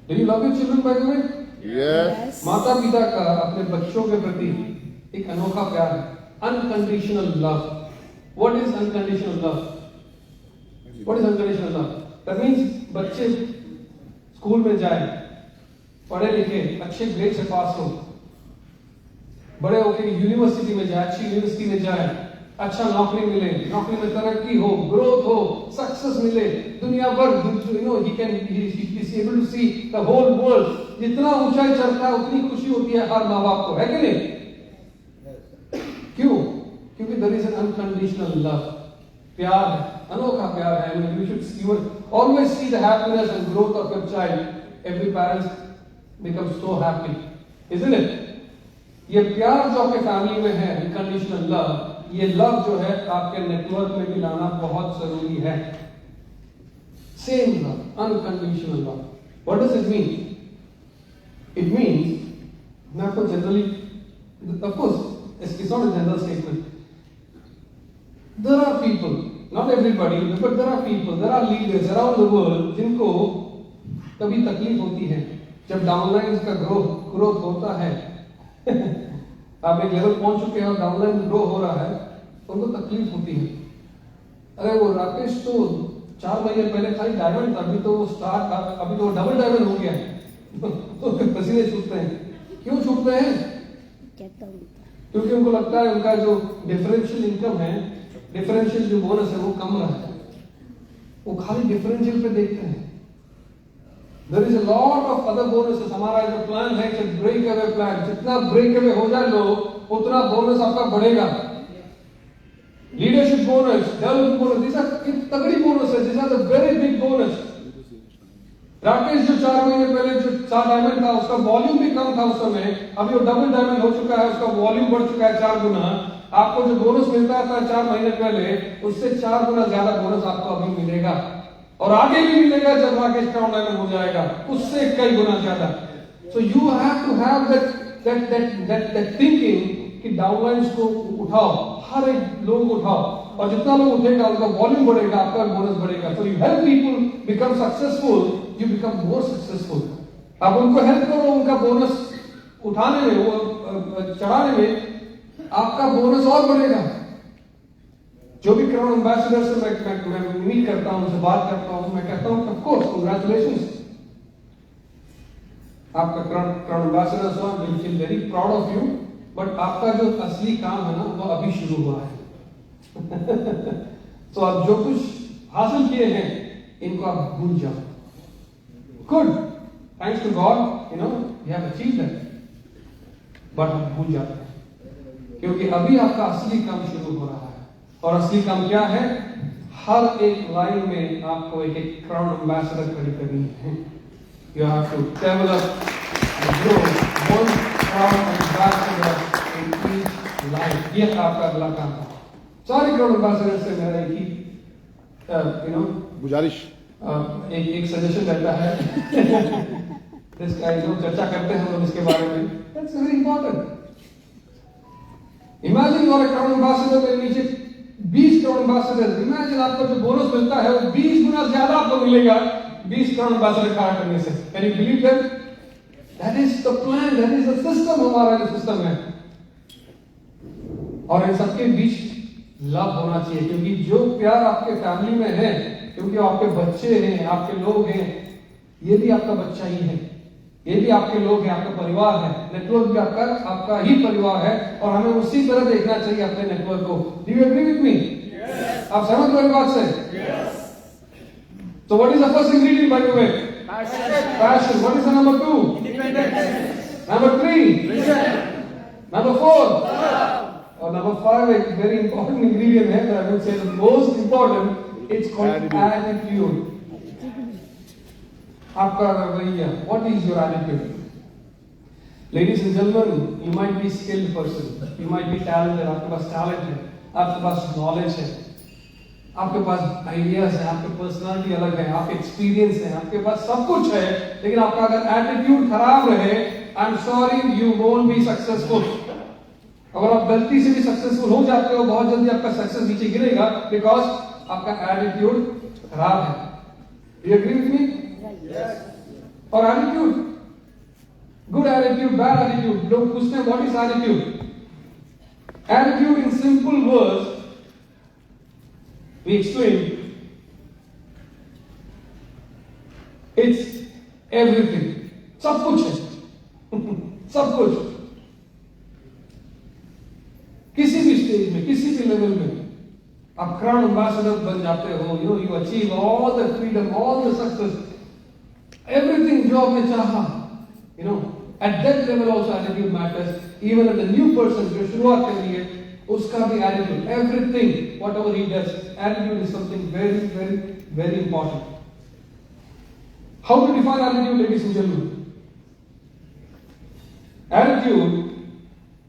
Speaker 1: Do you love your children, by the way?
Speaker 3: Yes.
Speaker 1: माता पिता का अपने बच्चों के प्रति एक अनोखा प्यार है, unconditional love. What is unconditional love? What is unconditional love? That means बच्चे स्कूल में जाए, पढ़े लिखे, अच्छे ग्रेड से पास हो, बड़े होकर यूनिवर्सिटी में जाए, अच्छी यूनिवर्सिटी में जाए, अच्छा नौकरी मिले, नौकरी में तरक्की हो, ग्रोथ हो, सक्सेस मिले, दुनिया भर he is able to see the whole world। जितना ऊंचाई चढ़ता है उतनी खुशी होती है हर माँ बाप को, है कि नहीं? क्यों? क्योंकि there is an unconditional love। प्यार है, अनोखा प्यार है। You will always see the happiness and growth of your child. Every parent becomes so happy, isn't it? ये प्यार जो आपके फैमिली में है, अनकंडीशनल लव, ये लव जो है आपके नेटवर्क में भी लाना बहुत जरूरी है। Same love, unconditional love. What does it mean? It means, मैं आपको generally, of course it's not a general statement. There are people, not everybody, but there are people, there are leaders around the world जिनको कभी तकलीफ होती है जब downline का growth होता है। आप एक लेवल पहुंच चुके हैं और डाउनलाइन ग्रो हो रहा है, उनको तकलीफ होती है। अरे वो राकेश तो 4 महीने पहले खाली डायमंड था, अभी तो वो स्टार, अभी तो वो डबल डायमंड हो गया तो पसीने छूटते हैं। क्यों छूटते हैं? क्योंकि उनको लगता है उनका जो डिफरेंशियल इनकम है डिफरेंशियल जो बोनस है वो कम रहा है, वो खाली डिफरेंशियल पे देखते हैं। There is a lot of other bonuses. हमारा जो प्लान है कि ब्रेक अवे प्लान, जितना ब्रेक अवे हो जाए लोग उतना बोनस आपका बढ़ेगा। Leadership bonus, development bonus, these are तगड़ी बोनस है, these are the very big bonus। Rakesh जो 4 महीने पहले जो 4 डायमंड था उसका वॉल्यूम भी कम था उस समय, अभी वो डबल डायमंड हो चुका है, उसका वॉल्यूम बढ़ चुका है 4 गुना। आपको जो बोनस मिलता था 4 महीने पहले उससे 4 गुना ज्यादा बोनस आपको अभी मिलेगा, और आगे भी मिलेगा जब राकेश क्राउन डायमंड हो जाएगा, उससे कई गुना ज्यादा। So you have to have that thinking कि डाउनलाइंस को उठाओ, हर एक लोग उठाओ, और जितना लोग उठेगा उनका वॉल्यूम बढ़ेगा, आपका बोनस बढ़ेगा। So you help people become successful, you become more successful. आप उनको हेल्प करो, उनका बोनस उठाने में, वो चढ़ाने में, आपका बोनस और बढ़ेगा। जो भी क्राउन एम्बेसडर से मैं मीट करता हूं, उनसे बात करता हूं, मैं कहता हूं ऑफ कोर्स कांग्रेचुलेशंस, आपका crown ambassador so I will feel very proud of you, but आपका जो असली काम है ना वो अभी शुरू हुआ है। तो आप जो कुछ हासिल किए हैं इनको आप भूल जाओ। Good, thanks to God, you know we have achieved that, but हम भूल जाते हैं क्योंकि अभी आपका असली काम शुरू हो रहा है। और असली काम क्या है? हर एक लाइन में आपको एक एक क्राउन एम्बेसडर खड़ी करनी है। You have to develop and grow one crown ambassador in each line. ये आपका अगला काम है। सारे क्राउन एम्बेसडर से मेरा एक ही
Speaker 3: गुजारिश,
Speaker 1: एक सजेशन रहता है। चर्चा करते हैं हम लोग इसके बारे में। That's very important. Imagine you are a crown ambassador, मेरे नीचे 20 क्राउन एम्बेसडर। इमेजिन आपको जो बोनस मिलता है वो 20 गुना ज्यादा आपको मिलेगा 20 क्राउन एम्बेसडर खड़ा करने से। Can you believe that? That is the plan, that is the system. हमारा जो सिस्टम है, और इन सबके बीच लव होना चाहिए, क्योंकि जो प्यार आपके फैमिली में है, क्योंकि आपके बच्चे हैं, आपके लोग हैं, ये भी आपका बच्चा ही है, ये भी आपके लोग हैं, आपका परिवार है। नेटवर्क भी आपका ही परिवार है, और हमें उसी तरह देखना चाहिए अपने नेटवर्क को। Do you agree with me? आप सहमत हो इस बात से? So what is the first ingredient, by the way? Passion. What is the number 2? Independence. Number 3? Vision. Number 4? Or number 5, a very important ingredient है, I would say the most important, it's called attitude. आपका रवैया, what is your attitude? Ladies and gentlemen, you might be skilled person, you might be talented, आपके पास talent है, आपके पास knowledge है, आपके पास ideas है, आपकी personality अलग है, आपके experience है, आपके पास सब कुछ है, लेकिन आपका अगर attitude खराब रहे, I'm sorry, you won't be successful. अगर आप गलती से भी सक्सेसफुल हो जाते हो, बहुत जल्दी आपका सक्सेस नीचे गिरेगा, बिकॉज आपका एटीट्यूड खराब है। Do you agree with me? Yes. और attitude, good attitude, bad attitude, लोग पूछते हैं what is attitude? Attitude in simple words we explain, it's everything, सब कुछ है। सब कुछ, किसी भी स्टेज में, किसी भी लेवल में आप क्राउन एम्बेसडर बन जाते हो, you achieve all the freedom, all the success, everything जो आपने चाहा, at that level also attitude matters. Even the new person जो शुरुआत कर रही है, उसका भी attitude, everything whatever he does, attitude is something very very very important. How to define attitude, ladies and gentleman? Attitude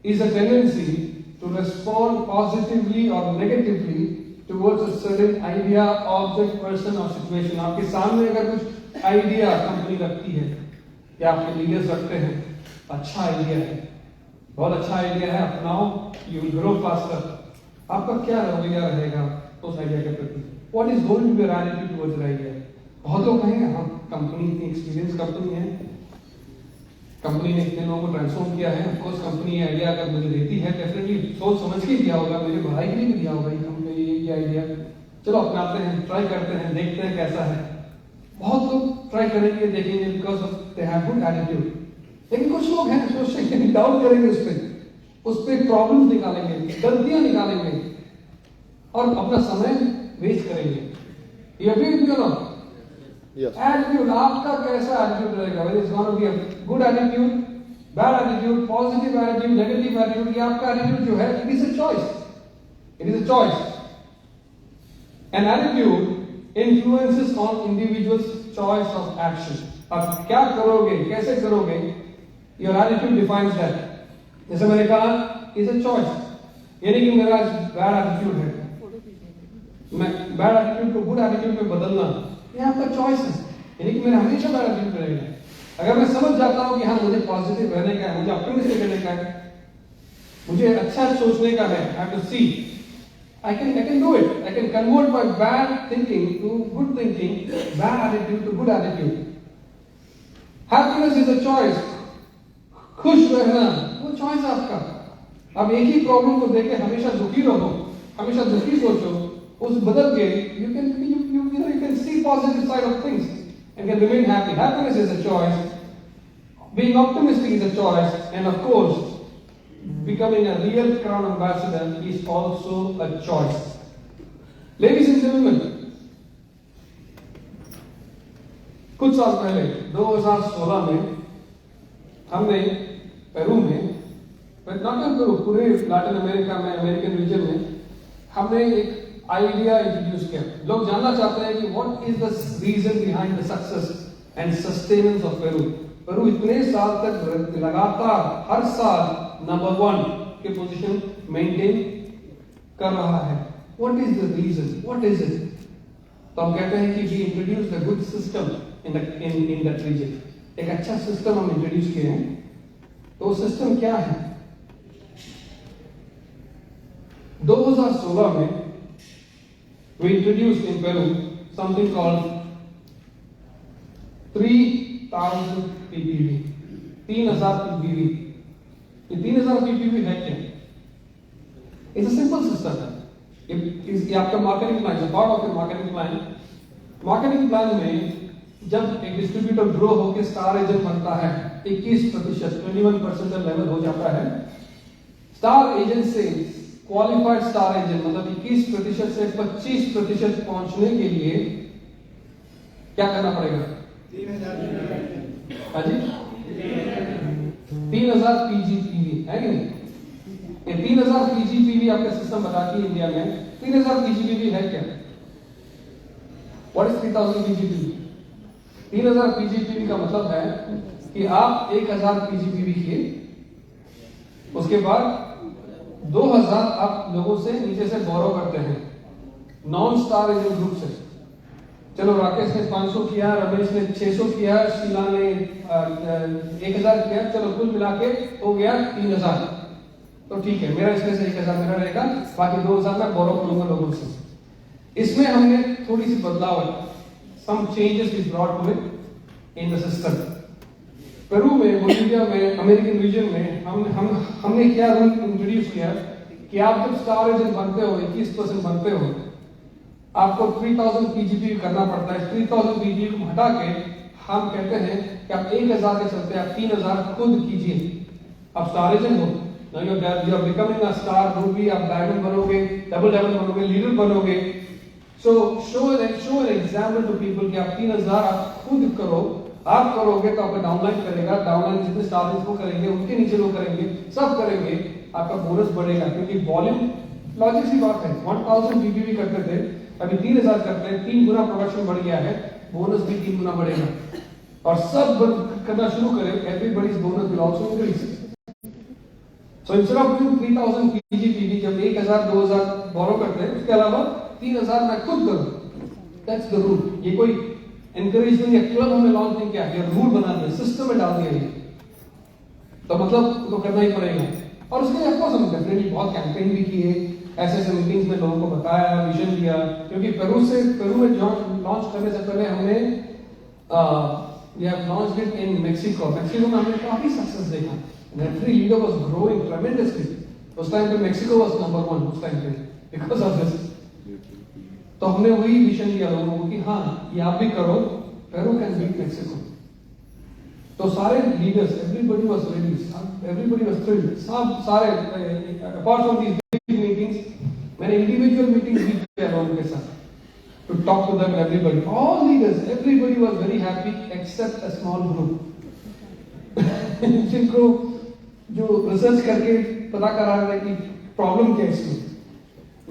Speaker 1: is a tendency to respond positively or negatively towards a certain idea, object, person or situation. आपके सामने अगर कुछ idea company रखती है या आपके leaders रखते हैं, अच्छा आइडिया है, बहुत अच्छा आइडिया है, अपनाओ, यू विल ग्रो फास्टर। आपका क्या रवैया रहेगा उस आइडिया के प्रति? What is going to be your attitude towards idea? बहुत लोग कहेंगे हम कंपनी इतनी एक्सपीरियंस कंपनी है, कंपनी ने इतने लोगों को ट्रांसफॉर्म किया है, ऑफ कोर्स कंपनी ये आइडिया अगर मुझे देती है, डेफिनेटली सोच समझ के दिया होगा, मेरे भलाई के लिए भी दिया होगा ये कंपनी, ये आइडिया, चलो अपनाते हैं, ट्राई करते हैं, देखते हैं कैसा है। बहुत लोग ट्राई करेंगे, देखेंगे, because of they have good attitude. लेकिन कुछ लोग हैं सोचते हैं, डाउट करेंगे, उस पर प्रॉब्लम्स निकालेंगे, गलतियां निकालेंगे, और अपना समय वेस्ट करेंगे। ये भी
Speaker 3: Yes.
Speaker 1: एटीट्यूड आपका कैसा एटीट्यूड रहेगा? Whether it's gonna be a good attitude, bad attitude, positive attitude, negative attitude, ये आपका एटीट्यूड जो है it is a choice, it is a choice. An attitude influences on individuals choice of action. आप क्या करोगे, कैसे करोगे, योर एटीट्यूड डिफाइंस दैट। जैसे मैंने कहा इज अ चॉइस, यानी कि मेरा बैड एटीट्यूड है, मैं बैड एटीट्यूड को गुड एटीट्यूड में बदलना, ये आपका चॉइस है, यानी कि मेरा हमेशा बैड एटीट्यूड रहेगा। अगर मैं समझ जाता हूं कि हाँ मुझे पॉजिटिव रहने का है, मुझे ऑप्टिमिस्टिक रहने का है, मुझे अच्छा सोचने का है, I have to see I can do it. I can convert my bad thinking to good thinking, bad attitude to good attitude. Happiness is a choice. खुश रहना वो चॉइस है आपका। अब एक ही प्रॉब्लम को देख के हमेशा दुखी रहो, हमेशा दुखी सोचो, उस बदल के you can see positive side of things and can remain happy. Happiness is a choice. Being optimistic is a choice, and of course, becoming a real crown ambassador is also a choice. Ladies and gentlemen, कुछ साल पहले 2016 में हमने Peru में, not Peru, पूरे Latin America में, American region में हमने एक आइडिया इंट्रोड्यूस किया। लोग जानना चाहते हैं कि what is the reason behind the success and sustenance of Peru. Peru इतने साल तक लगातार हर साल नंबर 1 के पोजीशन मेंटेन कर रहा है। What is the reason, what is it? तो हम कहते हैं कि we introduce the good system in that region. एक अच्छा सिस्टम हम इंट्रोड्यूस किए हैं। तो वो सिस्टम क्या है? 2016 में we introduced in Peru something called 3000 PPV, 3000 PPV। ये 3000 PPV है क्या? इट्स अ सिंपल सिस्टम है। ये आपका मार्केटिंग प्लान है, part of your marketing plan. Marketing plan में जब एक डिस्ट्रीब्यूटर ग्रो होकर स्टार एजेंट बनता है, 21% 21% लेवल हो जाता है। स्टार एजेंट से क्वालिफाइड स्टार एजेंट मतलब 21% से 25% पहुंचने के लिए क्या करना पड़ेगा? 3000 हाँ जी 3000 PGPV है कि नहीं? ये 3000 PGPV आपका सिस्टम बताती है इंडिया में। 3000 PGPV है क्या? What is 3000 PGPV? 3000 PGPV का मतलब है कि आप 1000 PGPV किए, उसके बाद 2000 आप लोगों से नीचे से बोरो करते हैं, नॉन स्टार एजेंट ग्रुप से। चलो राकेश ने 500 किया, रमेश ने 600 किया, शीला ने 1000 किया, चलो कुल मिला के हो गया 3000। तो ठीक है, मेरा इसमें से 1000 मेरा रहेगा, बाकी 2000 मैं बोरो करूंगा लोगों से। इसमें हमने थोड़ी सी बदलाव है, some changes we brought to it in the system. Peru में, बोलिविया में, अमेरिकन रीजन में हमने क्या रूल इंट्रोड्यूस किया कि आप जब स्टार एजेंट बनते हो, 21% बनते हो, आपको 3000 PGP करना पड़ता है। 3000 PGP को हटा के हम कहते हैं कि आप 1000 के चलते आप 3000 खुद कीजिए। आप स्टार एजेंट हो, now you are becoming a star ruby, आप डायमंड बनोगे, डबल डायमंड बनोगे, लीडर बनोगे। So show an example to people कि आप 3000 आप खुद करो। आप करोगे तो आपका डाउनलाइन करेगा, डाउनलाइन जितने स्टार को करेंगे उनके नीचे लोग करेंगे, सब करेंगे, आपका बोनस बढ़ेगा। क्योंकि वॉल्यूम लॉजिक सी बात है, 1000 PPV करते थे, अभी 3000 करते हैं, 3 गुना प्रोडक्शन बढ़ गया है, बोनस भी 3 गुना बढ़ेगा। और सब करना शुरू करें, everybody's bonus will also increase. So instead of doing 3000 PGPV जब 1000 2000 बोरो करते हैं, उसके अलावा 3000 मैं खुद करूं, दैट्स द रूल। ये कोई एनकरेजमेंट या क्लब हमने लॉन्च नहीं किया, ये रूल बना दिया, सिस्टम में डाल दिया। तो मतलब तो करना ही पड़ेगा। और उसके लिए ऑफकोर्स हम डेफिनेटली बहुत कैंपेन भी किए, ऐसे मीटिंग्स में लोगों को बताया, विजन दिया। क्योंकि पेरू में लॉन्च करने से पहले हमने we have launched it in Mexico में हमने काफी सक्सेस देखा। नेटरी लीडर वाज ग्रोइंग ट्रेमेंडसली। उस टाइम पे मेक्सिको वाज नंबर 1 उस टाइम पे बिकॉज़ ऑफ दिस। तो हमने वही विजन दिया लोगों को कि हाँ ये आप भी करो, पेरू कैन बीट मेक्सिको। तो सारे leaders, everybody was ready, everybody was thrilled. सब सारे apart from these big meetings, मैंने मैंने इंडिविजुअल मीटिंग भी किया उनके साथ to talk to them everybody. All leaders, everybody was very happy except a small group. जिनको जो रिसर्च करके पता करा रहे कि प्रॉब्लम क्या है इसमें।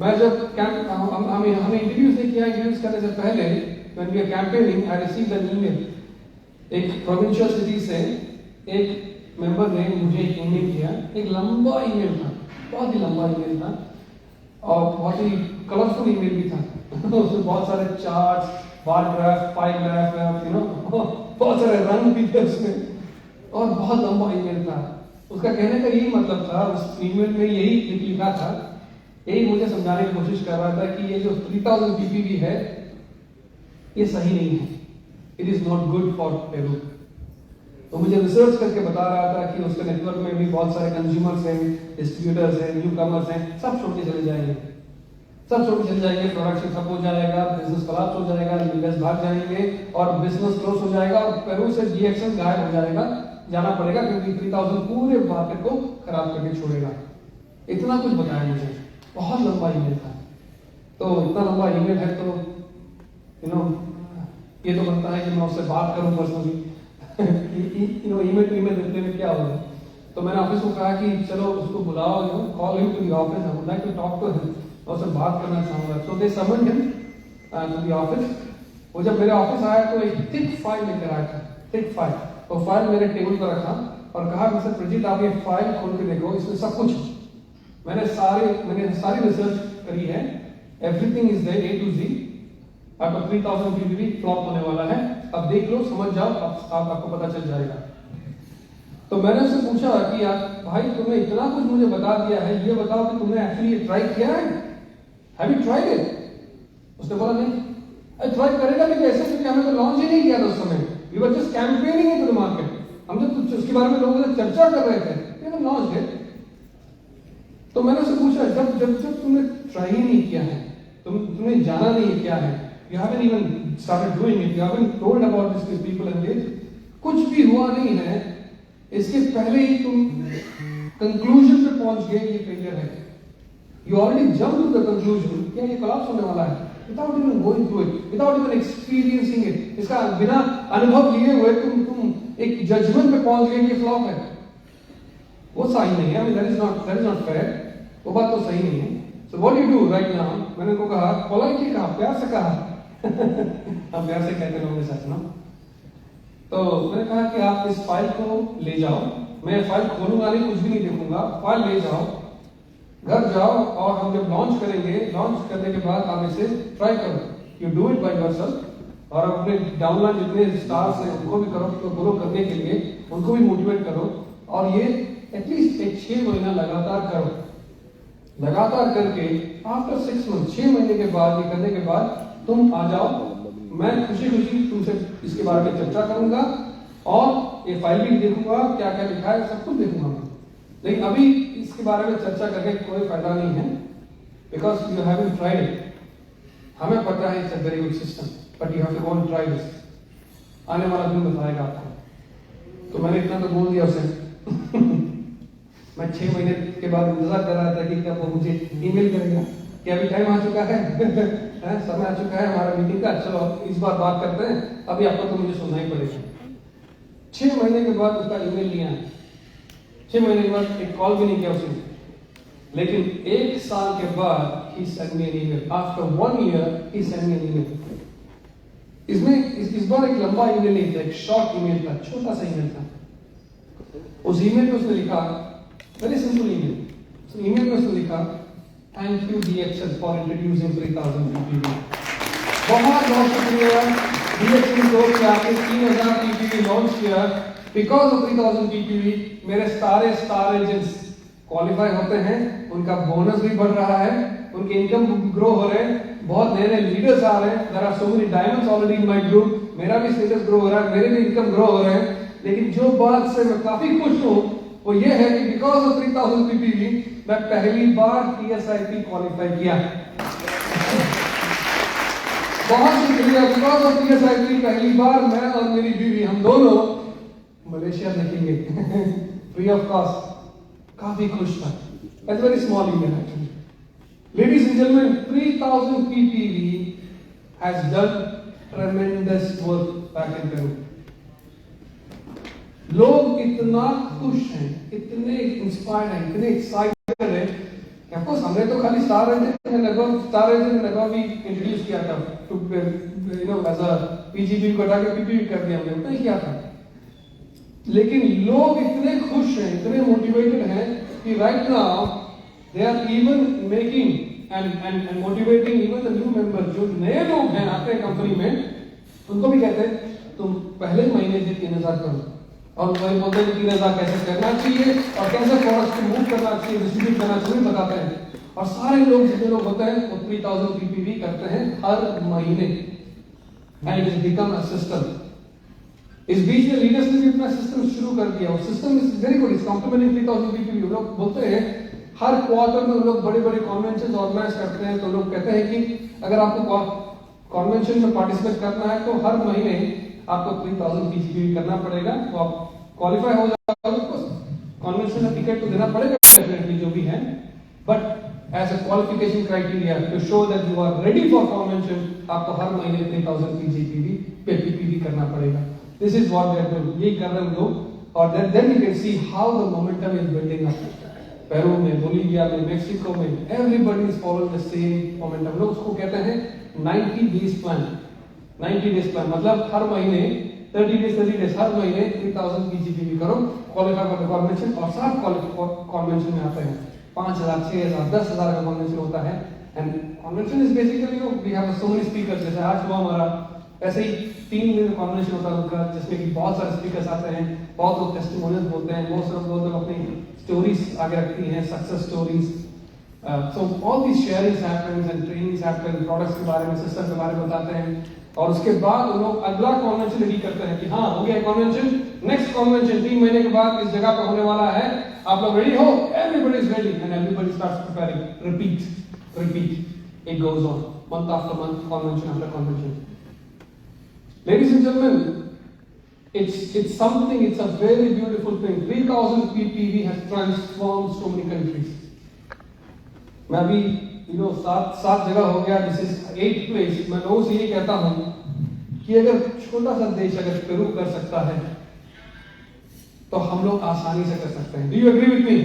Speaker 1: मैं जब कैंप हमें इंटरव्यूज नहीं किया, इंटरव्यूज करने से पहले when we are campaigning, I received an email. एक प्रोविंशियल सिटी से एक मेंबर ने मुझे एक ईमेल किया, एक लंबा ईमेल था, बहुत ही लंबा ईमेल था और बहुत ही कलरफुल ईमेल भी था। उसमें बहुत सारे चार्ट्स, बार ग्राफ, पाई ग्राफ, बहुत सारे रंग भी थे उसमें और बहुत लंबा ईमेल था। उसका कहने का यही मतलब था, उस ईमेल में यही लिखा था, यही मुझे समझाने की कोशिश कर रहा था कि ये जो 3000 पीपीवी है ये सही नहीं है, it is not good for Peru. तो मुझे रिसर्च करके बता रहा था कि उसके नेटवर्क में भी बहुत सारे कंज्यूमर्स हैं, डिस्ट्रीब्यूटर्स हैं, न्यू कमर्स हैं, सब छोड़ के चले जाएंगे, सब छोड़ के चले जाएंगे, प्रोडक्शन ठप हो जाएगा, बिजनेस कोलैप्स हो जाएगा, इन्वेस्ट भाग जाएंगे और बिजनेस क्लोज हो जाएगा और पेरू से जीएक्सएम गायब हो जाएगा, जाना पड़ेगा क्योंकि 3000 पूरे मार्केट को खराब करके छोड़ेगा। इतना कुछ बताया मुझे, बहुत लंबा ईमेल था। तो इतना लंबा ईमेल है तो ये तो बनता है कि मैं उससे बात करूं पर्सनली। ईमेल देते में क्या होगा। तो मैंने ऑफिस को कहा कि चलो उसको बुलाओ, call him to the office, I would like to talk to him, और उससे बात करना चाहूंगा। So they summoned him to the office. वो जब मेरे ऑफिस आया तो एक थिक फाइल लेकर आया था, थिक फाइल। वो फाइल मेरे टेबल पर रखा और कहा मिस्टर प्रजीत आप ये फाइल खोल के देखो, इसमें सब कुछ मैंने सारी रिसर्च करी है, everything is there A to Z। आपका 3000 पीपीवी फ्लॉप होने वाला है, अब देख लो, समझ जाओ, आपको पता चल जाएगा। तो मैंने उससे पूछा कि यार भाई तुमने इतना कुछ मुझे बता दिया है, ये बताओ कि तुमने एक्चुअली ये ट्राई किया है, हैव यू ट्राइड इट? उसने बोला नहीं। अरे ट्राई करेगा भी कैसे, क्योंकि हमें तो लॉन्च ही नहीं किया था उस समय, we were just campaigning into the market. हम जब उसके बारे में लोगों से चर्चा कर रहे थे, वी वर लॉन्च्ड इट। तो मैंने उससे पूछा जब जब जब तुमने ट्राई ही नहीं किया है, तुमने जाना नहीं है क्या है, you haven't even started doing it, you haven't told about this to people and this, कुछ भी हुआ नहीं है, इसके पहले ही तुम कंक्लूजन पे पहुंच गए ये फेलियर है। You already jumped to the conclusion क्या ये कोलैप्स होने वाला है, without even going through it, without even experiencing it, इसका बिना अनुभव लिए हुए तुम एक जजमेंट पे पहुंच गए ये फ्लॉप है। वो सही नहीं है, that is not fair, वो बात तो सही नहीं है। So what do you do right now? मैंने उनको कहा, पोलाइटली कहा, प्यार से कहा, हम प्यार से कहते लोगों के साथ ना। तो मैंने कहा कि आप इस फाइल को ले जाओ, मैं फाइल खोलूंगा नहीं, कुछ भी नहीं देखूंगा, फाइल ले जाओ, घर जाओ और हम जब लॉन्च करेंगे, लॉन्च करने के बाद आप इसे ट्राई करो, you do it by yourself. और अपने डाउनलाइन जितने स्टार्स हैं उनको भी करो, तो ग्रो करने के लिए उनको भी मोटिवेट करो और ये एटलीस्ट 6 महीना लगातार करो। लगातार करके आफ्टर 6 मंथ, 6 महीने के बाद ये करने के बाद तुम आ जाओ, मैं खुशी खुशी तुमसे इसके बारे में चर्चा करूंगा और ये फाइल भी देखूंगा, क्या क्या लिखा है सब कुछ देखूंगा मैं। लेकिन अभी इसके बारे में चर्चा करके कोई फायदा नहीं है, because you haven't tried it. हमें पता है it's a very good system, but you have to go and try this. आने वाला दिन बताएगा आपको। तो मैंने इतना तो बोल दिया उसे। मैं 6 महीने के बाद इंतजार कर रहा था कि कब वो मुझे ईमेल करेगा कि अभी टाइम आ चुका है, समय आ चुका है हमारा मीटिंग का, चलो इस बार बात करते हैं, अभी आपको तो मुझे सुनना ही पड़ेगा। 6 महीने के बाद उसका ईमेल नहीं आया, 6 महीने के बाद एक कॉल भी नहीं किया उसने, लेकिन 1 साल के बाद he sent me an email. After 1 year he sent me an email. इसमें इस बार एक लंबा ईमेल नहीं था, एक शॉर्ट ईमेल था, छोटा सा ईमेल था। उस ईमेल में उसने लिखा, वेरी सिंपल ईमेल, उस ईमेल में उसने लिखा, thank you DXL for introducing 3000 PPV. बहुत बहुत शुक्रिया DXL को कि आपने 3000 पीपीवी लॉन्च किया। बिकॉज ऑफ 3000 पीपीवी मेरे सारे स्टार एजेंट्स क्वालिफाई होते हैं, उनका बोनस भी बढ़ रहा है, उनके इनकम ग्रो हो रहे हैं, बहुत नए नए लीडर्स आ रहे हैं, there are so many diamonds already in my group, मेरा भी स्टेटस ग्रो हो रहा है, मेरे भी इनकम ग्रो हो रहे हैं। लेकिन जो बात से मैं काफी खुश हूं वो ये है कि बिकॉज ऑफ 3000 पीपीवी मैं पहली बार TSIP क्वालिफाई किया। बहुत शुक्रिया, बिकॉज ऑफ TSIP पहली बार मैं और मेरी बीवी हम दोनों मलेशिया देखेंगे फ्री ऑफ कॉस्ट। काफी खुश था। It's very small email actually, Ladies and gentlemen, 3000 ppv has done tremendous work back in Peru. लोग इतना खुश हैं, इतने इंस्पायर्ड हैं, इतने एक्साइटेड हैं कि ऑफ कोर्स हमने तो खाली स्टार एजेंट लगा भी इंट्रोड्यूस किया था टू एज अ पीजीबी को हटा के पीपीवी कर दिया हमने तो किया था, लेकिन लोग इतने खुश हैं, इतने मोटिवेटेड हैं कि right now they are even making and motivating even the new member, जो नए लोग हैं आते हैं कंपनी में, उनको भी कहते हैं तुम पहले महीने से 3000 करो, और वही बोलते हैं 3000 कैसे करना चाहिए और कैसे प्रोडक्ट को मूव करना चाहिए, डिस्ट्रीब्यूट करना चाहिए, बताते हैं। और सारे लोग जितने लोग होते हैं वो 3000 पीपीवी करते हैं हर महीने, and it has become a system. इस बीच में लीडर्स ने भी अपना सिस्टम शुरू कर दिया, और system is very good, is complementing 3000 PPV. लोग बोलते हैं हर क्वार्टर में लोग बड़े बड़े कॉन्वेंशन ऑर्गेनाइज करते हैं, तो लोग कहते हैं कि अगर आपको कॉन्वेंशन में पार्टिसिपेट करना है तो हर महीने आपको 3000 पीजीबी करना पड़ेगा, तो आप क्वालिफाई हो जाओगे, कॉन्वेंशन में टिकट तो देना पड़ेगा डेफिनेटली जो भी है, but as a qualification criteria to show that you are ready for convention, आपको हर महीने 3000 पीजीबी करना पड़ेगा। This is what they are doing, ये कर रहे हैं लोग, और then you can see how the momentum is building up. Peru में, बोलिविया में, मेक्सिको में, everybody is following the same momentum. लोग उसको कहते हैं 90 डेज प्लान। 90 डेज प्लान मतलब हर महीने 30 डेज हर महीने 3000 पीजीबी करो, क्वालिफाई फॉर द कॉन्वेंशन, और सब कॉन्वेंशन में आते हैं 5000, 6000, 10000 का कॉन्वेंशन होता है। And convention is basically we have so many speakers, जैसे आज हुआ हमारा, ऐसे ही 3 दिन का कॉन्वेंशन होता है उनका, जिसमें कि बहुत सारे स्पीकर्स आते हैं, बहुत लोग टेस्टिमोनियल्स बोलते हैं, बहुत सारे लोग अपनी स्टोरीज आगे रखती हैं, success stories. So all this sharings happens and trainings happen, products के बारे में, सिस्टम के बारे में बताते हैं, और उसके बाद उन लोग अगला कॉन्वेंशन रेडी करते हैं कि हाँ हो गया कॉन्वेंशन, नेक्स्ट कॉन्वेंशन 3 महीने के बाद इस जगह पे होने वाला है, आप लोग रेडी हो? Everybody is ready and everybody starts preparing, repeat, it goes on month after month, convention after convention. Ladies and gentlemen, it's something, it's a very beautiful thing. 3000 ppv has transformed so many countries. मैं अभी सात जगह हो गया, this is 8th place। मैं लोगों से ये कहता हूं कि अगर छोटा सा देश अगर पेरू कर सकता है तो हम लोग आसानी से कर सकते हैं। Do you agree with me?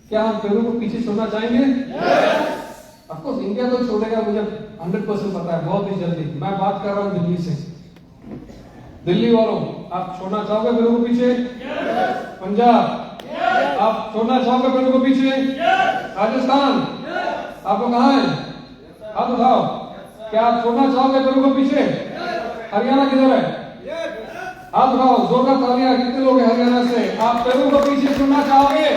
Speaker 1: क्या हम पेरू को पीछे छोड़ना चाहेंगे? ऑफ कोर्स इंडिया तो छोड़ेगा, मुझे 100% पता है, बहुत ही जल्दी। मैं बात कर रहा हूं दिल्ली से। दिल्ली वालों, आप छोड़ना चाहोगे पेरू को पीछे? पंजाब, आप छोड़ना चाहोगे पेरू को पीछे? राजस्थान, आप लोग कहाँ हैं? हाथ उठाओ। क्या आप छोड़ना चाहोगे पेरू को पीछे? हरियाणा किधर है? हाथ उठाओ, जोरदार तालियां। कितने लोग हैं हरियाणा से? आप पेरू को पीछे छोड़ना चाहोगे?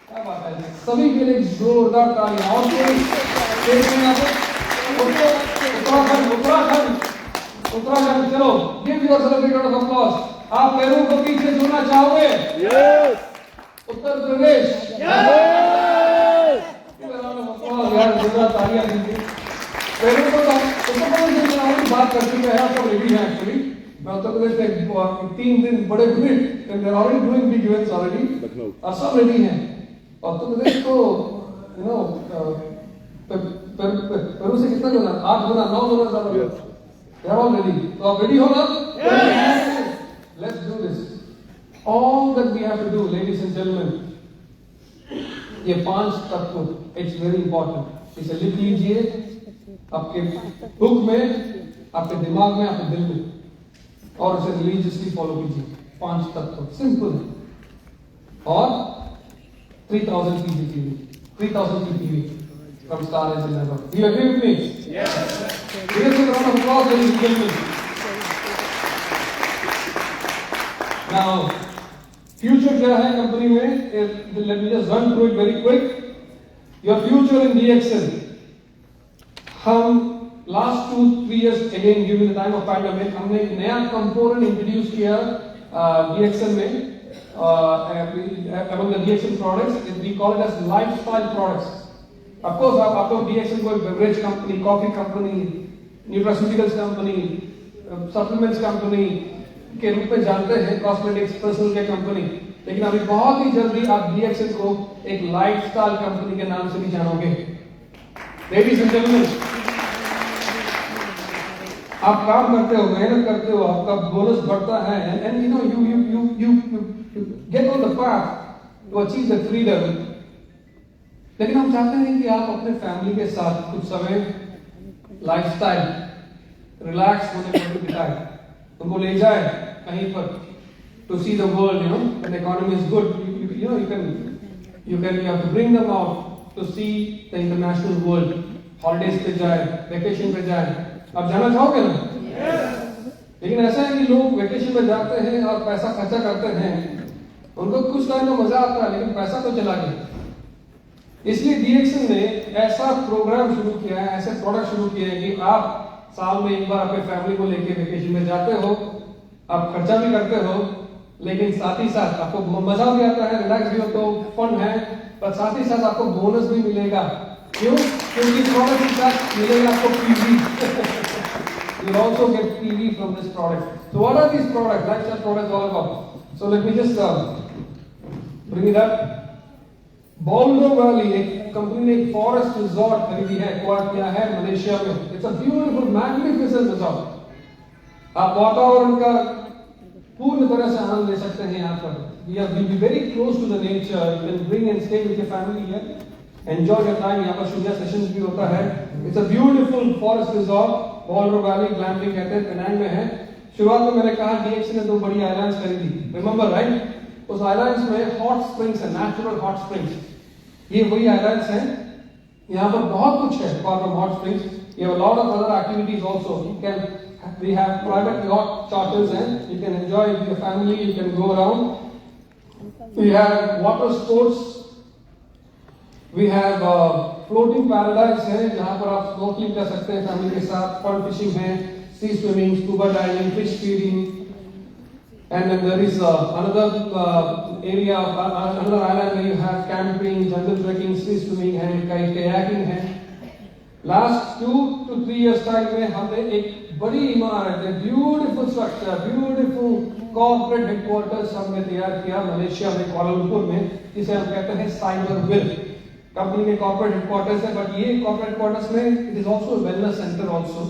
Speaker 1: क्या बात है, सभी के लिए जोरदार तालियां। और उत्तराखंड, चलो give yourself a round of applause. आप पेरू को पीछे छोड़ना चाहोगे? उत्तर प्रदेश, यार जोरदार तालियां दीजिए। पेरू को तो उत्तर प्रदेश से बात कर चुके हैं, आप सब रेडी हैं एक्चुअली। मैं उत्तर प्रदेश से 3 दिन बड़े visit, and they are already doing big events already, और सब रेडी हैं। उत्तर प्रदेश तो पेरू से कितना गुना? 8 गुना, 9 गुना ज्यादा। They are all ready. तो आप रेडी हो ना? Let's do this. All that we have to do, ladies and gentleman, ये 5 तत्व, इट्स वेरी इंपॉर्टेंट। इसे लिख लीजिए आपके बुक में, आपके दिमाग में, आपके दिल में, और उसे रिलीजियसली फॉलो कीजिए। 5 तत्व सिंपल है। और 3000 ppv, 3000 ppv from Star Engine Network. Do you agree with me? Yes. Give us a round of applause, ladies and gentlemen. Now, future क्या है कंपनी में? Let me just run through it very quick. Your future in DXN. हम last 2-3 years again during the time of pandemic हमने एक नया component introduce किया DXN में, among the DXN products. We call it as lifestyle products. Of course, आप लोग DXN को beverage company, coffee company, nutraceuticals company, supplements company के रूप में जानते हैं, cosmetics, personal care company. लेकिन अभी बहुत ही जल्दी आप DXN को एक लाइफस्टाइल कंपनी के नाम से भी जानोगे। लेडीज एंड जेंटलमैन, आप काम करते हो, मेहनत करते हो, आपका बोनस बढ़ता है, and you know you get on the path to achieve the freedom. लेकिन हम चाहते हैं कि आप अपने फैमिली के साथ कुछ समय लाइफस्टाइल रिलैक्स होने पर बिताए, उनको ले जाए कहीं पर to see the world, you know, when economy is good, you have to bring them out to see the international world, holidays पे जाए, वेकेशन पे जाए। आप जाना चाहोगे ना? लेकिन ऐसा है कि लोग वेकेशन पे जाते हैं और पैसा खर्चा करते हैं, उनको कुछ टाइम में मजा आता है लेकिन पैसा तो चला गया। इसलिए DXN ने ऐसा प्रोग्राम शुरू किया है, ऐसे प्रोडक्ट शुरू किए हैं कि आप साल में एक बार अपने फैमिली को लेके वेकेशन में जाते हो, आप खर्चा भी करते हो, लेकिन साथ ही साथ आपको मजा भी आता है, रिलैक्स भी होते हो, फन है, पर साथ ही साथ आपको बोनस भी मिलेगा। क्यों? क्योंकि प्रोडक्ट के साथ मिलेगा आपको PV। You will also get PV from this product. So what are these products? Lifestyle products all about. So let me just bring it up. बॉल्डो वैली एक कंपनी ने एक फॉरेस्ट रिजॉर्ट खरीदी है, एक्वायर किया है मलेशिया में। It's a beautiful magnificent resort. आप वातावरण का पूर्ण तरह से आनंद ले सकते हैं यहाँ पर। We will be very close to the nature. You can bring and stay with your family here. Enjoy your time. यहाँ पर शून्य सेशंस भी होता है। It's a beautiful forest resort. बॉल्डो वैली ग्लैम्पिंग कहते हैं, पेनांग में है। शुरुआत में मैंने कहा DXN ने 2 बड़ी आइलैंड्स खरीदी, रिमेंबर राइट? उस आइलैंड्स में हॉट स्प्रिंग्स है, नेचुरल हॉट स्प्रिंग्स। ये वही आइलैंड्स हैं, यहाँ पर बहुत कुछ है apart from hot springs. You have a lot of other activities also. We have private yacht charters and you can enjoy with your family. You can go around. We have water sports. We have floating paradise है, जहाँ पर आप snorkeling कर सकते हैं family के साथ, fun fishing है, sea swimming, scuba diving, fish feeding. And then there is another area, another island where you have camping, jungle trekking, sea swimming है, kayaking है। Last 2 to 3 years time में हमने एक बड़ी इमारत है, beautiful structure, beautiful corporate headquarters हमने तैयार किया मलेशिया में, कुआलालंपुर में, जिसे हम कहते हैं CyberVille। कंपनी के corporate headquarters है, but ये corporate headquarters में it is also a wellness center also.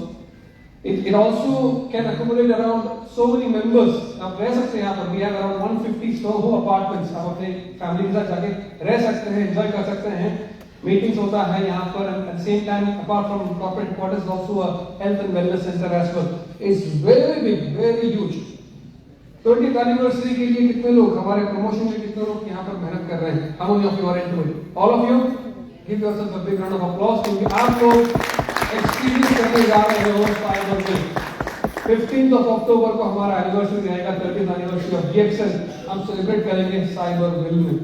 Speaker 1: It also can accommodate around so many members. आप रह सकते हैं यहाँ पर। We have around 150 Soho apartments. आप अपने फैमिली के साथ जाके रह सकते हैं, एंजॉय कर सकते हैं। मीटिंग्स होता है यहाँ पर। At the same time, apart from corporate quarters, also a health and wellness center as well. It's very big, very huge. 20th anniversary के लिए कितने लोग, हमारे प्रमोशन में कितने लोग यहाँ पर मेहनत कर रहे हैं? How many of you are into it? All of you? Give yourself a big round of applause क्योंकि आप लोग एक्सपीरियंस करने जा रहे हो CyberVille। 15th of October को हमारा एनिवर्सरी रहेगा, 30th एनिवर्सरी ऑफ DXN हम सेलिब्रेट करेंगे CyberVille में,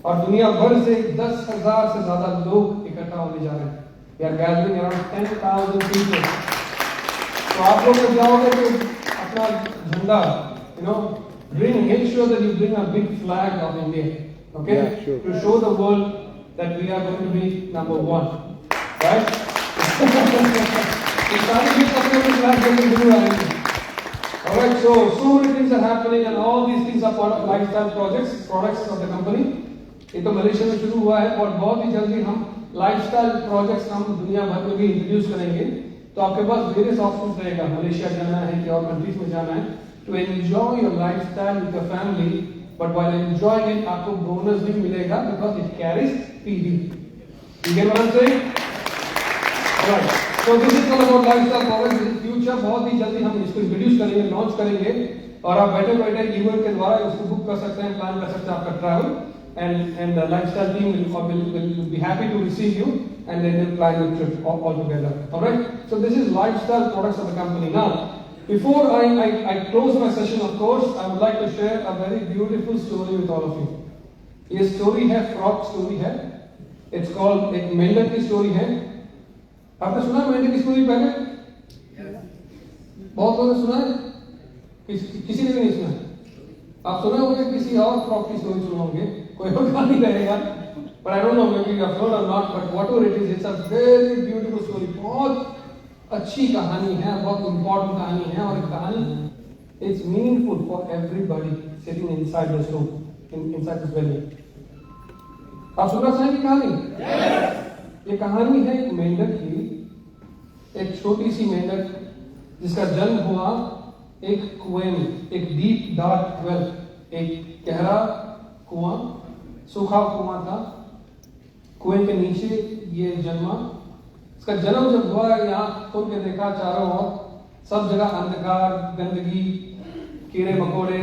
Speaker 1: और दुनिया भर से 10,000 से ज्यादा लोग इकट्ठा होने जा रहे हैं। We are gathering around 10,000 people। तो आप लोग जब जाओगे तो अपना झंडा, you know, make sure that you bring a big flag of India, okay?
Speaker 3: Yeah, sure.
Speaker 1: To show the world that we are going to be number 1, right? Alright, so many things are happening and all these things are part of lifestyle products of the company. ये तो Malaysia में शुरू हुआ है और बहुत ही जल्दी हम लाइफस्टाइल प्रोजेक्ट्स हम दुनिया भर में भी इंट्रोड्यूस करेंगे। तो आपके पास वेरियस ऑप्शंस रहेगा, मलेशिया जाना है कि और कंट्रीज में जाना है, to enjoy your lifestyle with your family, but while enjoying it आपको बोनस भी मिलेगा because it carries PV। You get what I'm saying? Alright, so this is all about lifestyle products in future। बहुत ही जल्दी हम इसको introduce करेंगे, launch करेंगे, और आप बैठे बैठे इवेंट के द्वारा उसको बुक कर सकते हैं, प्लान कर सकते हैं आपका travel, and the lifestyle team will be happy to receive you and then they'll plan your trip all together. Alright, so this is lifestyle products of the company. Now, before I close my session, of course, I would like to share a very beautiful story with all of you. ये story है, frog story है, it's called एक मेंढक की story है। आपने सुना मेंढक की स्टोरी पहले? बहुत लोगों ने सुना है? किसी ने भी नहीं सुना? आप सुने होंगे किसी और फ्रॉग की स्टोरी सुने होंगे, कोई और नहीं रहेगा, but I don't know maybe you have heard or not, but whatever it is, it's a very beautiful story। बहुत अच्छी कहानी है, बहुत important कहानी है, और कहानी is meaningful for everybody sitting inside the room। inside this valley. आप सुनना चाहेंगे कहानी? ये कहानी है एक मेंढक की, एक छोटी सी मेंढक जिसका जन्म हुआ एक कुएं में, एक डीप डार्क वेल, एक गहरा कुआं, सूखा कुआं था, कुएं के नीचे ये जन्मा। इसका जन्म जब हुआ, यहाँ खोल के देखा चारों ओर सब जगह अंधकार, गंदगी, कीड़े मकोड़े,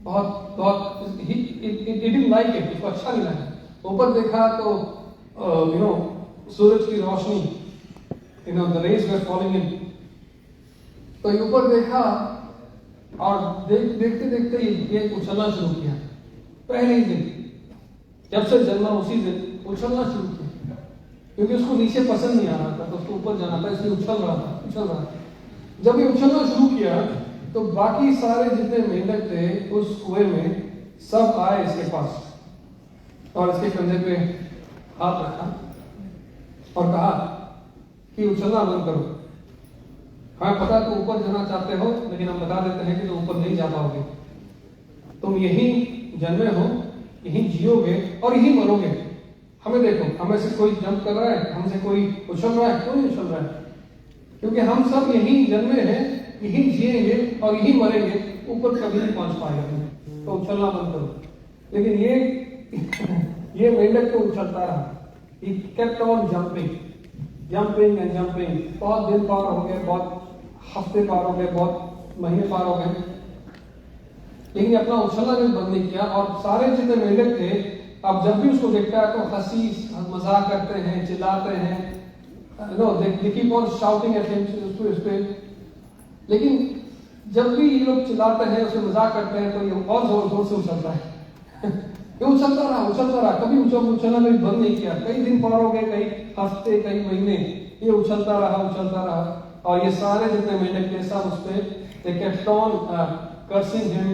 Speaker 1: बहुत बहुत इट लाइक इट, उसको अच्छा नहीं लगा। ऊपर देखा तो सूरज की रोशनी, the rays were falling in. तो ऊपर देखा और देखते देखते ये उछलना शुरू किया। पहले ही दिन जब से जन्मा उसी दिन उछलना शुरू किया, क्योंकि उसको नीचे पसंद नहीं आ रहा था, तो उसको ऊपर जाना था, इसलिए उछल रहा था। जब ये उछलना शुरू किया तो बाकी सारे जितने मेंढक थे उस कुएं में सब आए इसके पास और इसके कंधे पे हाथ रखा और कहा कि उछलना बंद करो। हमें पता तुम ऊपर जाना चाहते हो, लेकिन हम बता देते हैं कि तुम ऊपर नहीं जा पाओगे। तुम यहीं जन्मे हो, यहीं जियोगे और यहीं मरोगे। हमें देखो, हमें से कोई जंप कर रहा है, हमसे कोई उछल रहा है, कोई नहीं उछल रहा है, क्योंकि हम सब यहीं जन्मे हैं, यहीं जिएंगे और यहीं मरेंगे। ऊपर कभी नहीं पहुंच पाएगा, तो उछलना बंद करो। लेकिन ये मेंढक तो उछलता रहा। He kept on jumping and jumping। बहुत दिन पार हो गए, बहुत हफ्ते पार हो गए, बहुत महीने पार हो गए, लेकिन अपना उछलना भी बंद नहीं किया। और सारे जितने मेंढक थे, अब जब भी उसको देखता है तो हंसी मजाक करते हैं, चिल्लाते हैं, they keep on shouting at him, उस पे। लेकिन जब भी ये लोग चिल्लाते हैं, उससे मजाक करते हैं, तो ये और जोर से उछलता है। ये उछलता रहा, कभी उछलना भी बंद नहीं किया। कई दिन पार हो गए, कई हफ्ते, कई महीने, ये उछलता रहा। और ये सारे जितने मेंढक थे सब उस पे they kept on cursing him,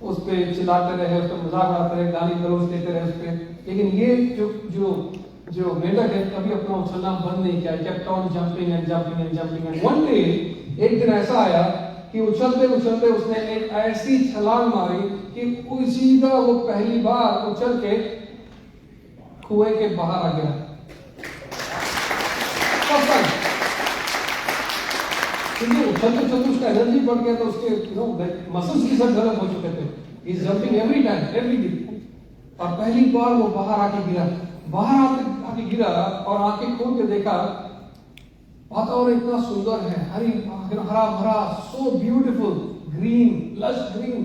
Speaker 1: उस पे चिल्लाते रहे, उस पे मजाक उड़ाते रहे, गाली गलौज देते रहे उस पे। लेकिन ये जो मेंढक है कभी अपना उछलना बंद नहीं किया। kept on jumping and jumping। One day, एक दिन ऐसा आया कि उछलते उसने एक ऐसी छलांग मारी कि सीधा वो पहली बार उछल के कुएं के बाहर आ गया। उछलते उसका एनर्जी बढ़ गया, तो उसके मसल्स की सब गलत हो चुके थे। He's jumping every day। और पहली बार वो बाहर आके गिरा और आंखें खोल के देखा, वातावरण इतना सुंदर है, हरा भरा, so beautiful, green, lush green,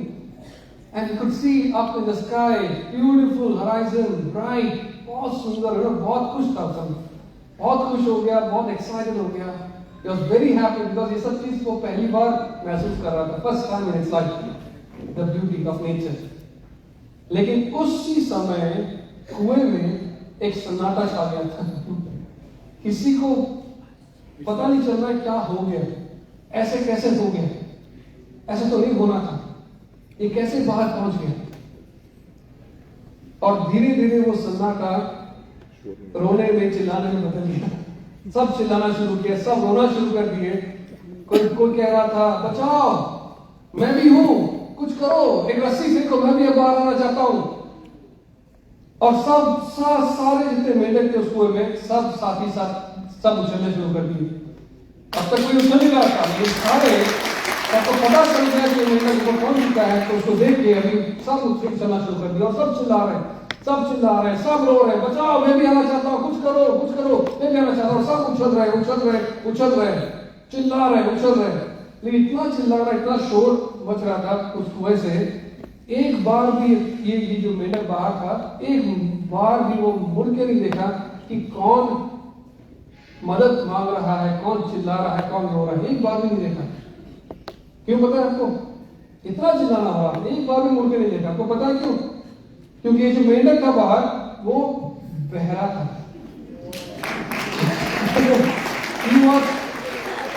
Speaker 1: and you could see up in the sky, beautiful horizon, bright, बहुत सुंदर, बहुत खुश था सब, बहुत खुश हो गया, बहुत एक्साइटेड हो गया। He was very happy because ये सब चीज वो पहली बार महसूस कर रहा था, first time in his life, the beauty of nature। लेकिन उसी समय कुएं में एक सन्नाटा छा गया था। किसी को पता नहीं चल रहा है क्या हो गया, ऐसे कैसे हो गया, ऐसे तो नहीं होना था, ये कैसे बाहर पहुंच गया। और धीरे धीरे वो सन्नाटा रोने में, चिल्लाने में बदल गया। सब चिल्लाना शुरू किया, सब रोना शुरू कर दिए। कोई कह रहा था, बचाओ, मैं भी हूं, कुछ करो, एक रस्सी फेंको, मैं भी अब बाहर आना चाहता हूं। और सारे जितने मेंढक थे उस कुएं में, सब साथ ही साथ सब उछलने शुरू कर दिए। अब तक कोई उछल नहीं रहा था, लेकिन सारे सबको पता चल गया कि मेंढक को कौन जीता है, तो उसको देख के अभी सब उछलना शुरू कर दिया। और सब चिल्ला रहे, सब रो रहे, बचाओ, मैं भी आना चाहता हूँ, कुछ करो, मैं भी आना चाहता हूँ। सब उछल रहे, चिल्ला रहे, उछल रहे। लेकिन इतना चिल्ला रहा, इतना शोर मच रहा था उस कुएं से, एक बार भी ये जो मेंढक बाहर था, एक बार भी वो मुड़ के नहीं देखा कि कौन मदद मांग रहा है, कौन चिल्ला रहा है, कौन रो रहा है, एक बार भी नहीं देखा। क्यों पता है आपको? इतना चिल्लाना हुआ, एक बार भी मुड़ के नहीं देखा। आपको पता है क्यों? क्योंकि ये जो मेंढक था बाहर, वो बहरा था।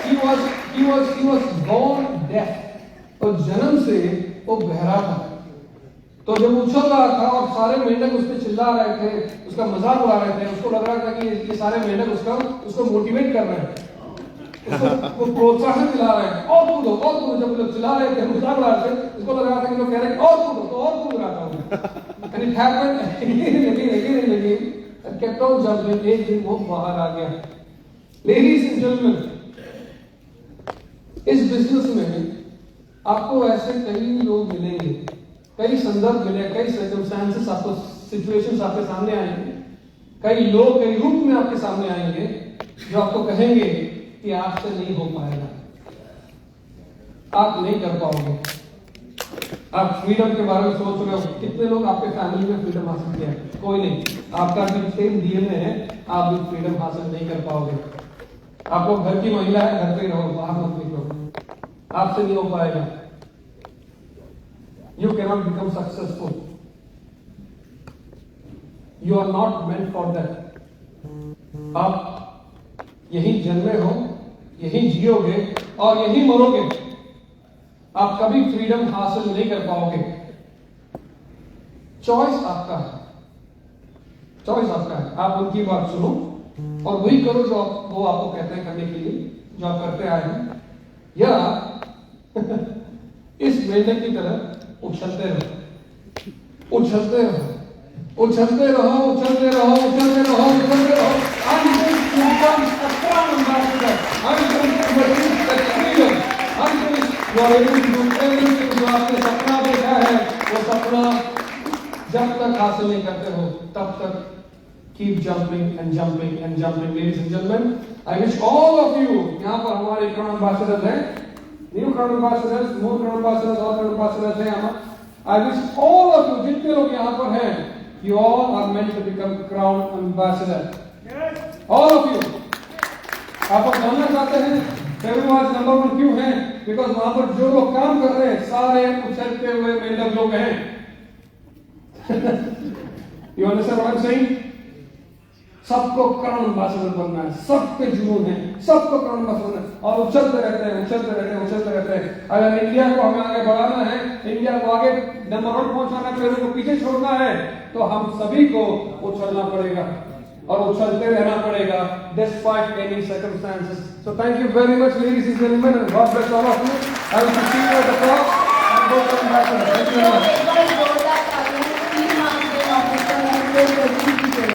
Speaker 1: he was born deaf। और जन्म से वो बहरा था। तो जब उछल रहा था और सारे मेंढक उस पर चिल्ला रहे थे, उसका मजाक उड़ा रहे थे, उसको लग रहा था कि ये सारे मेंढक उसको मोटिवेट कर रहे हैं, उसको प्रोत्साहन दिला रहे हैं, और कूदो। जब लोग चिल्ला रहे थे, मजाक उड़ा रहे थे, उसको लग रहा था कि लोग कह रहे हैं और कूदो, तो और कूद रहा था। And it happened again and again. And kept on jumping. एक दिन वो बाहर आ गया. Ladies and gentlemen, इस बिजनेस में आपको ऐसे कई लोग मिलेंगे, कई संदर्भ मिले, कई सर्कमस्टेंसेस आपको, सिचुएशंस आपके सामने आएंगे, कई लोग कई रूप में आपके सामने आएंगे जो आपको कहेंगे कि आपसे नहीं हो पाएगा, आप नहीं कर पाओगे। आप फ्रीडम के बारे में सोच रहे हो, कितने लोग आपके फैमिली में फ्रीडम हासिल किया है? कोई नहीं। आपका भी सेम डीएनए है, आप भी फ्रीडम हासिल नहीं कर पाओगे। आप लोग घर की महिला है, घर पे रहो, बाहर मत निकलो, आपसे नहीं हो पाएगा। You cannot become successful. You are not meant for that. आप यहीं जन्मे हो, यहीं जियोगे और यहीं मरोगे। आप कभी फ्रीडम हासिल नहीं कर पाओगे। चॉइस आपका है, चॉइस आपका है। आप उनकी बात सुनो और वही करो जो वो आपको कहते हैं करने के लिए, जो आप करते आए हैं, या इस मेंढक की तरह उछलते रहो, उछलते रहो, उछलते रहो, उछलते रहो, उछलते रहो, उछलते रहो। until you become a strong ambassador, until you achieve that freedom, until you are able to do everything जो आपने सपना देखा है, वो सपना जब तक हासिल नहीं करते हो, तब तक keep jumping and jumping and jumping. Ladies and gentlemen, I wish all of you, यहाँ पर हमारे crown ambassadors हैं, new crown ambassadors, more crown ambassadors, all crown ambassadors हैं यहाँ। I wish all of you, जितने लोग यहाँ पर हैं, you all are meant to become crown ambassador. All of you. आप लोग जानना चाहते हैं फेब्रुआरी नंबर 1 क्यों है? बिकॉज वहां पर जो लोग काम कर रहे हैं सारे उछलते हुए मेंढक लोग हैं। You understand what I'm saying? सबको क्राउन एम्बेसडर बनना है, सबके जुनून है, सबको क्राउन एम्बेसडर बनना है और उछलते रहते हैं, उछलते रहते हैं, उछलते रहते हैं। अगर इंडिया को हमें आगे बढ़ाना है, इंडिया को आगे नंबर 1 पहुंचाना है, पेरू को पीछे छोड़ना है, तो हम सभी को उछलना पड़ेगा और उछलते रहना पड़ेगा despite any circumstances. So thank you very much, ladies and gentlemen, and God bless all of you. I will see you at the top and go come back. Thank you very much.